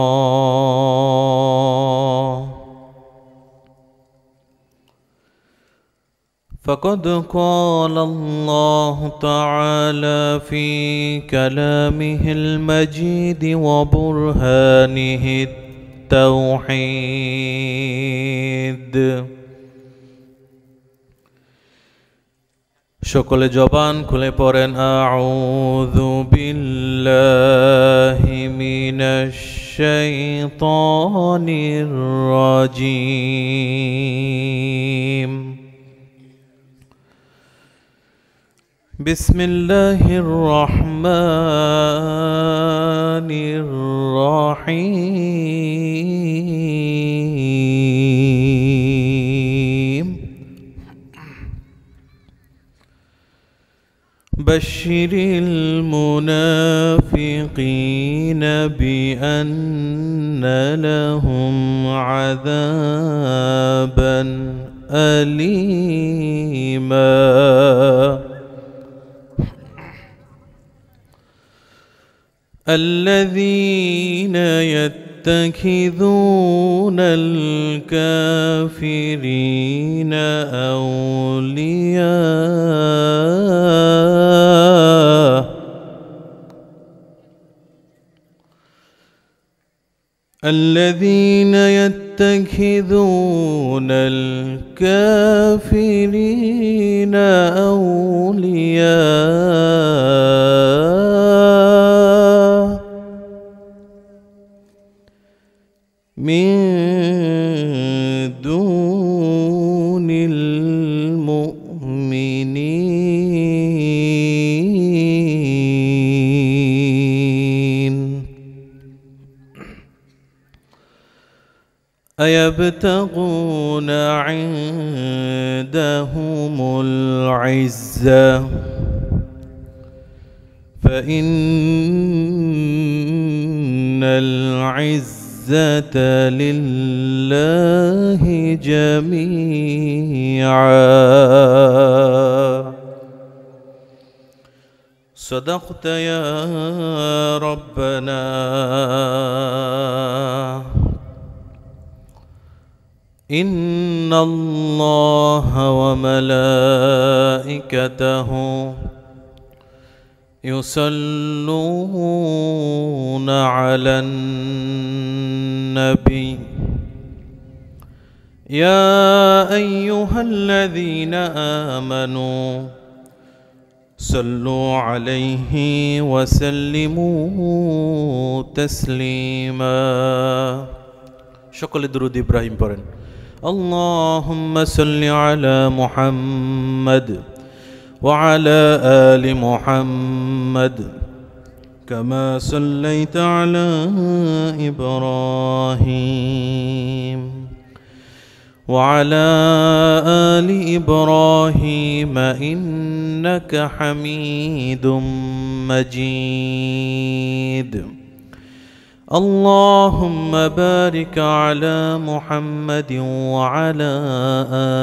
فقد قال الله تعالى في كلامه المجيد وبرهانه التوحيد সকলে জবান খুলে পড়েন আউযু বিল্লাহি মিনাশ শাইতানির রাজীম বিসমিল্লাহির রহমানির রহিম بشر المنافقين بأن لهم عذابا أليما الذين يتخذون الكافرين أولياء الذين يتخذون الكافرين أولياء من دون المؤمنين أيبتغون عندهم العزة فإن العزة لله جميعا صدقت يا ربنا إن الله وملائكته يصلون على النبي يا أيها الذين آمنوا صلوا عليه وسلموا تسليما شكل درود إبراهيم পড়েন اللهم صل على محمد وعلى آل محمد كما صليت على إبراهيم وعلى آل إبراهيم إنك حميد مجيد اللهم بارك على محمد وعلى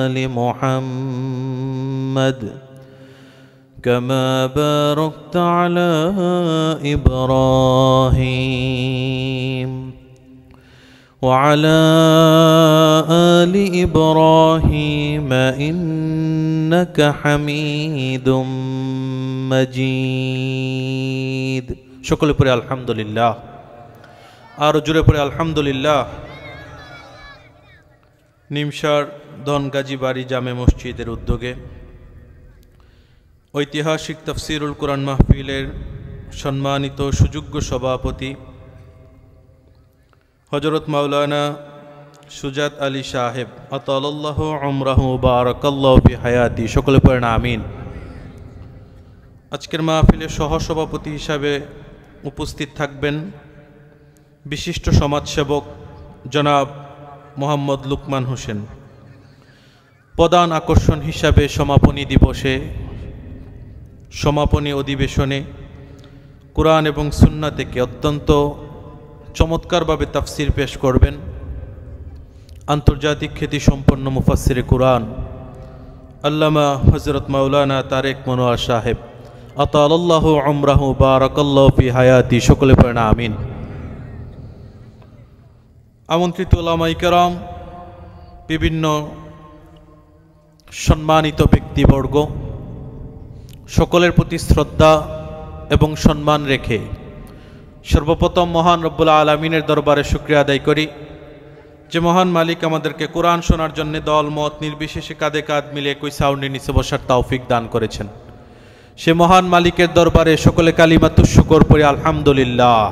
آل محمد كما باركت على إبراهيم وعلى آل إبراهيم إنك حميد مجيد شكرا لله الحمد لله আর জোরে পড়ে আলহামদুলিল্লাহ। নিমসার ধনগাজী বাড়ি জামে মসজিদের উদ্যোগে ঐতিহাসিক তাফসিরুল কোরআন মাহফিলের সম্মানিত সুযোগ্য সভাপতি হযরত মাওলানা সুজাত আলী সাহেব আতালাল্লাহু উমরাহু বারাকাল্লাহু ফি হায়াতি, সকলে পড়েন আমিন। আজকের মাহফিলের সহসভাপতি হিসাবে উপস্থিত থাকবেন বিশিষ্ট সমাজসেবক জনাব মোহাম্মদ লুকমান হোসেন। প্রধান আকর্ষণ হিসাবে সমাপনী দিবসে সমাপনী অধিবেশনে কুরআন এবং সুন্নাহ থেকে অত্যন্ত চমৎকারভাবে তাফসির পেশ করবেন আন্তর্জাতিক খ্যাতিসম্পন্ন মুফাসসিরে কুরআন আল্লামা হযরত মাওলানা তারেক মনোয়ার সাহেব আতালাল্লাহু উমরাহু বারাকাল্লাহু ফি হায়াতি, সকলে পড়েন আমিন। আমন্ত্রিত উলামায়ে কেরাম, বিভিন্ন সম্মানিত ব্যক্তিবর্গ, সকলের প্রতি শ্রদ্ধা এবং সম্মান রেখে সর্বপ্রথম মহান রব্বুল আলামিনের দরবারে শুকরিয়া আদায় করি যে মহান মালিক আমাদেরকে কোরআন শোনার জন্য দল মত নির্বিশেষে কাঁধে কাঁধ মিলে একই সাউন্ডের নিচে বসার তৌফিক দান করেছেন। সে মহান মালিকের দরবারে সকলে কালিমাতুশ শুকর পড়ি আলহামদুলিল্লাহ।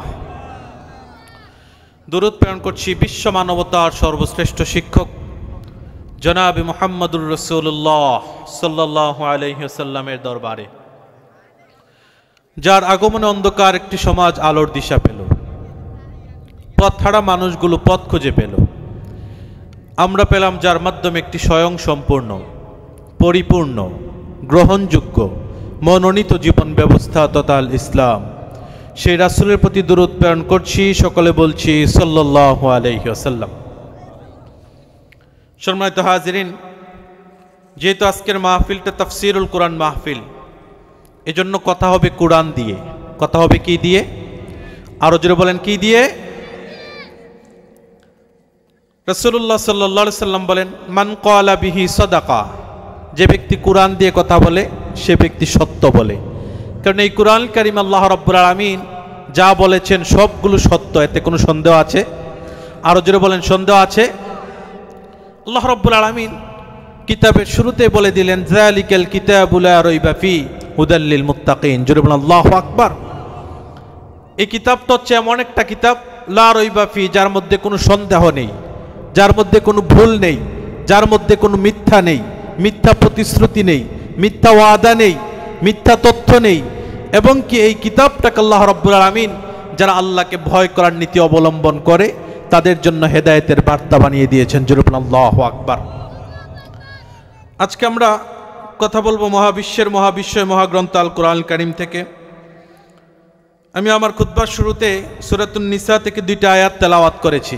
দরুদ প্রেরণ করছি বিশ্ব মানবতার সর্বশ্রেষ্ঠ শিক্ষক জনাবে মুহাম্মদুর রাসূলুল্লাহ সাল্লাল্লাহু আলাইহি ওয়াসাল্লামের দরবারে, যার আগমনে অন্ধকার একটি সমাজ আলোর দিশা পেল, পথ হারা মানুষগুলো পথ খুঁজে পেল। আমরা পেলাম যার মাধ্যমে একটি স্বয়ং সম্পূর্ণ, পরিপূর্ণ, গ্রহণযোগ্য, মনোনীত জীবন ব্যবস্থা তথা ইসলাম। সেই রাসূলের প্রতি দরুদ প্রেরণ করছি, সকলে বলছি সাল্লাল্লাহু আলাইহি ওয়াসাল্লাম। সম্মানিত হাজিরিন, যেহেতু আজকের মাহফিলটা তাফসিরুল কোরআন মাহফিল, এজন্য কথা হবে কোরআন দিয়ে। কথা হবে কি দিয়ে? আরো জোরে বলেন, কি দিয়ে? রাসূলুল্লাহ সাল্লাল্লাহু আলাইহি সাল্লাম বলেন, মান ক্বালা বিহি সাদাকা, যে ব্যক্তি কোরআন দিয়ে কথা বলে সে ব্যক্তি সত্য বলে। কারণ এই কোরআন কারীম আল্লাহ রাব্বুল আলামিন যা বলেছেন সবগুলো সত্য, এতে কোনো সন্দেহ আছে? আরো জোরে বলেন, সন্দেহ আছে? আল্লাহ রাব্বুল আলামিন কিতাবের শুরুতে বলে দিলেন, যালিকাল কিতাবু লা রাইবা ফি হুদাল লিল মুত্তাকিন। জোরে বলেন আল্লাহু আকবার। এই কিতাবটা হচ্ছে এমন একটা কিতাব, লা রাইবা ফি, যার মধ্যে কোনো সন্দেহ নেই, যার মধ্যে কোনো ভুল নেই, যার মধ্যে কোনো মিথ্যা নেই, মিথ্যা প্রতিশ্রুতি নেই, মিথ্যা ওয়াদা নেই, মিথ্যা তথ্য নেই। এবং কি এই কিতাবটাকে আল্লাহ রাব্বুল আলামিন যারা আল্লাহকে ভয় করার নীতি অবলম্বন করে তাদের জন্য হেদায়েতের বার্তা বানিয়ে দিয়েছেন। জোরে বলেন আল্লাহু আকবার। আজকে আমরা কথা বলবো মহাবিশ্বের মহাবিশ্বয় মহাগ্রন্থ আল কোরআন কারীম থেকে। আমি আমার খুতবার শুরুতে সূরাতুন নিসা থেকে 2টা আয়াত তেলাওয়াত করেছি।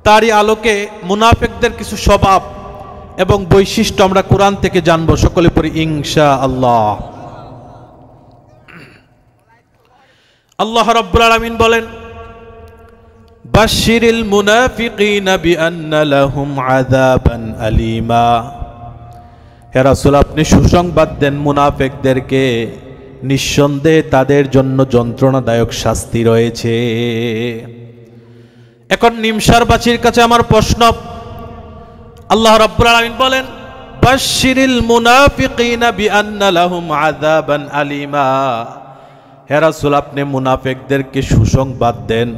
তারই আলোকে মুনাফিকদের কিছু স্বভাব এবং বৈশিষ্ট্য আমরা কোরআন থেকে জানবো। সকলে পড়ি ইনশাআল্লাহ। আল্লাহ রাব্বুল আলামিন বলেন, বাশশিরিল মুনাফিকিনা বিআন্না লাহুম আযাবান আলীমা। হে রাসূল, আপনি সুসংবাদ দেন মুনাফিকদেরকে, নিঃসন্দেহে তাদের জন্য যন্ত্রণাদায়ক শাস্তি রয়েছে। এখন নিমসারবাসীর কাছে আমার প্রশ্ন, আল্লাহ রাব্বুল আলামিন বলেন, বাশশিরিল মুনাফিকিনা বিআন্না লাহুম আযাবান আলীমা। হে রাসূল, আপনি মুনাফিকদেরকে সুসংবাদ দেন,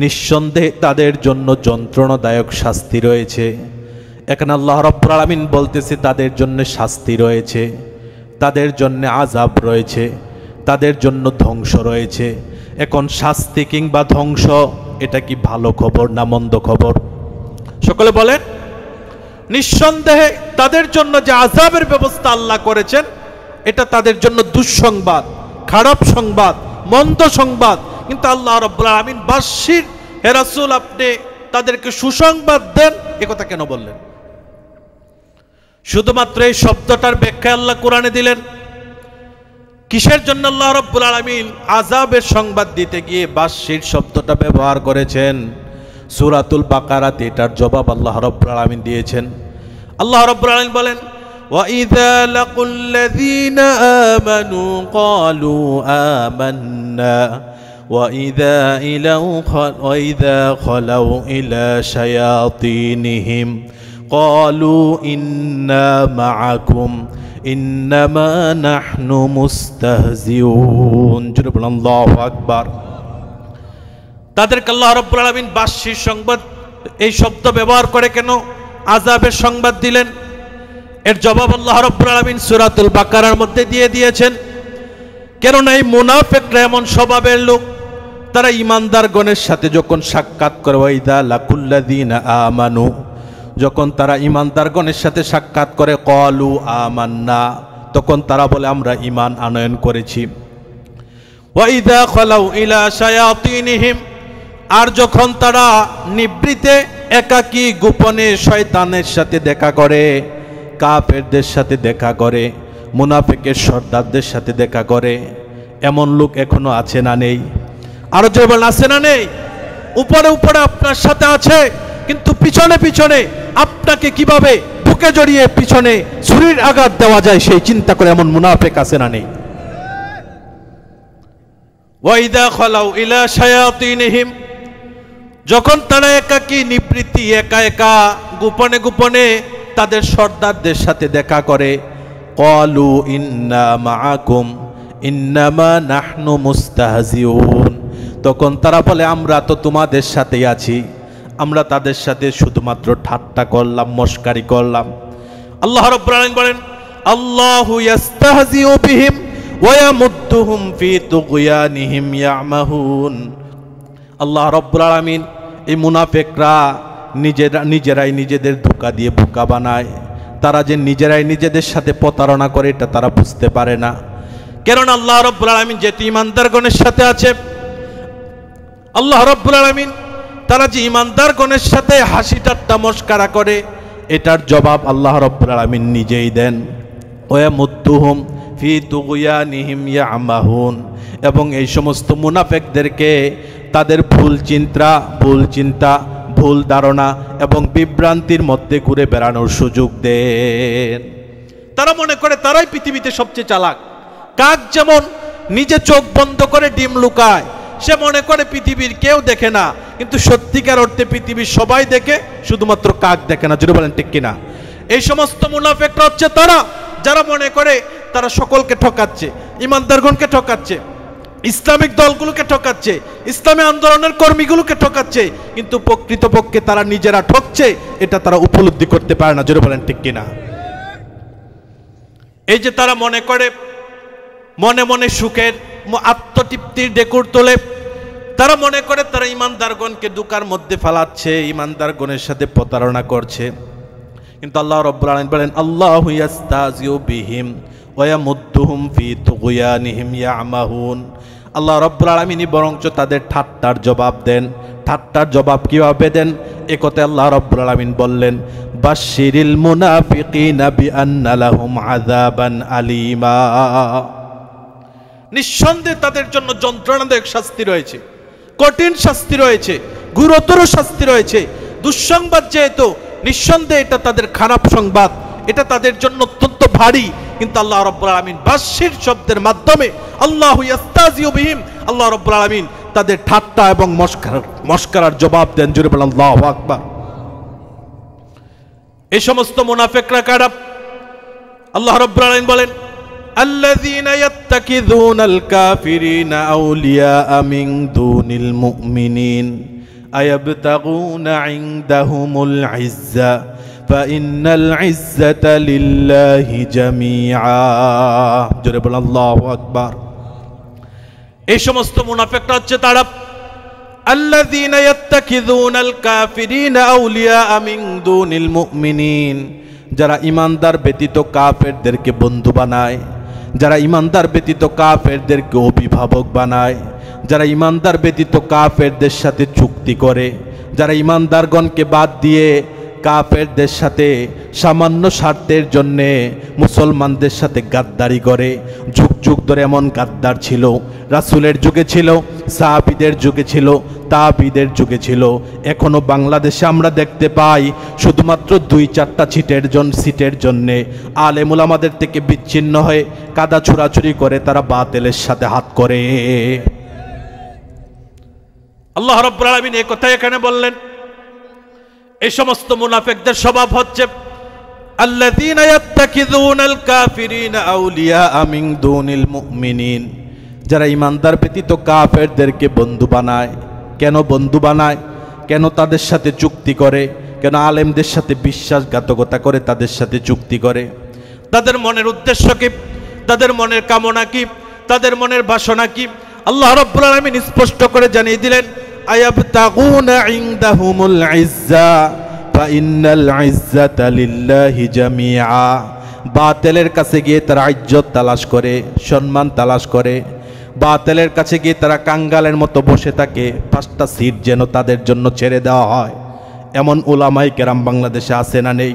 নিঃসন্দেহে তাদের জন্য যন্ত্রণাদায়ক শাস্তি রয়েছে। এখানে আল্লাহ রাব্বুল আলামিন বলতেছে তাদের জন্য শাস্তি রয়েছে, তাদের জন্য আযাব রয়েছে, তাদের জন্য ধ্বংস রয়েছে। এখন শাস্তি কিংবা ধ্বংস, এটা কি ভালো খবর না মন্দ খবর? সকলে বলেন। নিঃসন্দেহে তাদের জন্য যে আযাবের ব্যবস্থা আল্লাহ করেছেন, এটা তাদের জন্য দুঃসংবাদ, খারাপ সংবাদ, মন্দ সংবাদ। কিন্তু আল্লাহ রাব্বুল আলামিন বাশশির, হে রাসূল আপনি তাদেরকে সুসংবাদ দেন, এ কথা কেন বললেন? শুধুমাত্র এই শব্দটার ব্যাখ্যা আল্লাহ কোরআনে দিলেন। কিসের জন্য আল্লাহ রাব্বুল আলামিন আযাবের সংবাদ দিতে গিয়ে বাশশির শব্দটা ব্যবহার করেছেন? সূরাতুল বাকারাতে এটার জবাব আল্লাহ রাব্বুল আলামিন দিয়েছেন। আল্লাহ রাব্বুল আলামিন বলেন, وَإِذَا لَقُوا الَّذِينَ آمَنُوا قَالُوا آمَنَّا وَإِذَا خَلَوْا إِلَى شَيَاطِينِهِمْ قَالُوا إِنَّا مَعَكُمْ إِنَّمَا نَحْنُ مُسْتَهْزِئُونَ। আল্লাহু আকবার। তাদেরকে আল্লাহ রাব্বুল আলামিন বাশশির সংবাদ এই শব্দ ব্যবহার করে কেন আযাবের সংবাদ দিলেন? এর জবাব আল্লাহ রাব্বুল আলামিন সূরাতুল বাকারার মধ্যে দিয়ে দিয়েছেন। কেননা এই মুনাফিকরা এমন স্বভাবের লোক, তারা ঈমানদারগণের সাথে যখন সাক্ষাৎ করে, ওয়াইদা লাকুল্লাযীনা আমানু, যখন তারা ঈমানদারগণের সাথে সাক্ষাৎ করে, ক্বালু আমান্না, তখন তারা বলে আমরা ঈমান আনয়ন করেছি। ওয়াইদা খালাউ ইলা শায়াতিনহিম, আর যখন তারা নিবৃতে একাকী গোপনে শয়তানের সাথে দেখা করে, কাফেরদের সাথে দেখা করে, মুনাফিকের সর্দারদের সাথে দেখা করে, এমন লোক এখনো আছে না নেই? আরো জোরে বলেন, আছে না নেই? উপরে উপরে আপনার সাথে আছে, কিন্তু পিছনে পিছনে আপনাকে কিভাবে বুকে জড়িয়ে পিছনে ছুরির আঘাত দেওয়া যায় সেই চিন্তা করে এমন মুনাফিক আছে না নেই? ওয়াইদা খালাউ ইলা শায়াতিনহিম, যখন তারা একাকী নিবৃত্তি একা একা গোপনে গোপনে তাদের সর্দারদের সাথে দেখা করে, ক্বালু ইন্না মাআকুম ইন্নামা নাহনু মুস্তাহজিউন, তখন তারা বলে আমরা তো তোমাদের সাথেই আছি, আমরা তাদের সাথে শুধুমাত্র ঠাট্টা করলাম, মস্কারি করলাম। আল্লাহ রাব্বুল আলামিন বলেন, আল্লাহু ইস্তাহজিউ বিহিম ওয়া ইয়ামুদ্দুহুম ফি তুগয়ানিহিম ইয়ামাহুন। আল্লাহ রাব্বুল আলামিন এই মুনাফিকরা নিজেরাই নিজেদের ধোঁকা দিয়ে বোকা বানায়। তারা যে নিজেরাই নিজেদের সাথে প্রতারণা করে এটা তারা বুঝতে পারে না। কেননা আল্লাহ রাব্বুল আলামিন যেহেতু ঈমানদারগণের সাথে আছে, আল্লাহ রাব্বুল আলামিন তারা যে ঈমানদারগণের সাথে হাসি ঠাট্টা মস্করা করে, এটার জবাব আল্লাহ রাব্বুল আলামিন নিজেই দেন। ওয়া মুদ্দুহুম ফি তুগয়ানিহিম ইয়ামাহুন, এবং এই সমস্ত মুনাফিকদেরকে তাদের ভুল চিন্তা, ভুল ধারণা এবং বিভ্রান্তির মধ্যে ঘুরে বেড়ানোর সুযোগ দেন। তারা মনে করে তারাই পৃথিবীতে সবচেয়ে চালাক। কাক যেমন নিজে চোখ বন্ধ করে ডিম লুকায়, সে মনে করে পৃথিবীর কেউ দেখে না, কিন্তু সত্যিকার অর্থে পৃথিবীর সবাই দেখে, শুধুমাত্র কাক দেখে না। জোরে বলেন ঠিক কিনা? এই সমস্ত মুনাফিকরা হচ্ছে তারা, যারা মনে করে তারা সকলকে ঠকাচ্ছে, ঈমানদারগণকে ঠকাচ্ছে, ইসলামিক দলগুলোকে ঠকাচ্ছে, ইসলামী আন্দোলনের কর্মীগুলোকে ঠকাচ্ছে, কিন্তু প্রকৃতপক্ষে তারা নিজেরা ঠকছে, এটা তারা উপলব্ধি করতে পারে না। জোরে বলেন ঠিক কিনা? এই যে তারা মনে করে মনে মনে সুখের আত্মতৃপ্তির ডেকুর তোলে, তারা মনে করে তারা ঈমানদারগণকে দুকার মধ্যে ফেলাচ্ছে, ঈমানদারগণের সাথে প্রতারণা করছে। কিন্তু আল্লাহ রাব্বুল আলামিন বলেন, আল্লাহু ইস্তাহজিউ বিহিম ওয়া ইয়ামুদ্দুহুম ফি তুগয়ানিহিম ইয়ামাহুন। আল্লাহ রাব্বুল আলামিনই বরঞ্চ তাদের ঠাট্টার জবাব দেন। ঠাট্টার জবাব কিভাবে দেন? এ কথা আল্লাহ রাব্বুল আলামিন বললেন, বাশশিরিল মুনাফিকিনা বিআন্না লাহুম আযাবান আলীমা। নিঃসন্দেহে তাদের জন্য যন্ত্রণাদায়ক শাস্তি রয়েছে, কঠিন শাস্তি রয়েছে, গুরুতর শাস্তি রয়েছে। দুঃসংবাদ যেহেতু, নিঃসন্দেহে এটা তাদের খারাপ সংবাদ, এটা তাদের জন্য অত্যন্ত ভারী। কিন্তু আল্লাহ রাব্বুল আলামিন বাশশির শব্দের মাধ্যমে আল্লাহু ইস্তাহজিউ বিহিম, আল্লাহ রাব্বুল আলামিন তাদের ঠাট্টা এবং মস্করার জবাব দেন। জোরে বলেন আল্লাহু আকবার। এই সমস্ত মুনাফিকরা কারা? আল্লাহ রাব্বুল আলামিন বলেন, আল্লাযীনা ইয়াত্তাকিযুনাল কাফিরিনা আউলিয়া মিন দুনিল মুমিনিন আয়াবতাগুনা ইনদাহুমুল ইজ্জা ফাইন্নাল ইজ্জাতা লিল্লাহি জামিআ। জোরে বলেন আল্লাহু আকবার। এই সমস্ত মুনাফিকরা হচ্ছে তারা আল্লাযীনা ইয়াত্তাখিযুনাল কাফিরিনা আউলিয়া মিন দুনিল মুমিনিন, যারা ঈমানদার ব্যতীত কাফেরদেরকে বন্ধু বানায়, যারা ঈমানদার ব্যতীত কাফেরদেরকে অভিভাবক বানায়, যারা ঈমানদার ব্যতীত কাফেরদের সাথে চুক্তি করে, যারা ঈমানদারগণকে বাদ দিয়ে কাফেরদের সাথে সামান্য স্বার্থের জন্যে মুসলমানদের সাথে গাদ্দারি করে। যুগ যুগ ধরে এমন গাদ্দার ছিল, রাসূলের যুগে ছিল, সাহাবীদের যুগে ছিল, তাবিদের যুগে ছিল। এখনো বাংলাদেশে আমরা দেখতে পাই শুধুমাত্র 2-4টা সিটের জন্যে আলেম উলামাদের থেকে বিচ্ছিন্ন হয়ে কাদা ছুড়াছুড়ি করে তারা বাতিলের সাথে হাত করে। আল্লাহ রাব্বুল আলামিন এই কথা এখানে বললেন। এই সমস্ত মুনাফিকদের স্বভাব হচ্ছে আল্লাযীনা ইয়াত্তাখিযুনাল কাফিরিনা আউলিয়া মিন দুনিল মুমিনিন, যারা ঈমানদার ব্যতীত কাফেরদেরকে বন্ধু বানায়। কেন বন্ধু বানায়? কেন তাদের সাথে চুক্তি করে? কেন আলেমদের সাথে বিশ্বাসঘাতকতা করে তাদের সাথে চুক্তি করে? তাদের মনের উদ্দেশ্য কি? তাদের মনের কামনা কি? তাদের মনের বাসনা কি? আল্লাহ রাব্বুল আলামিন স্পষ্ট করে জানিয়ে দিলেন, আয়াবতাগুনা ইনদাহুমুল ইজ্জা ফা ইন্নাল ইজ্জাতা লিল্লাহি জামিআ। বাতিলের কাছে গিয়ে তারা ইজ্জত তালাশ করে, সম্মান তালাশ করে। বাতিলের কাছে গিয়ে তারা কাঙ্গালের মতো বসে থাকে, 5টা সিট যেন তাদের জন্য ছেড়ে দেওয়া হয়। এমন উলামায়ে কেরাম বাংলাদেশে আছে না নেই?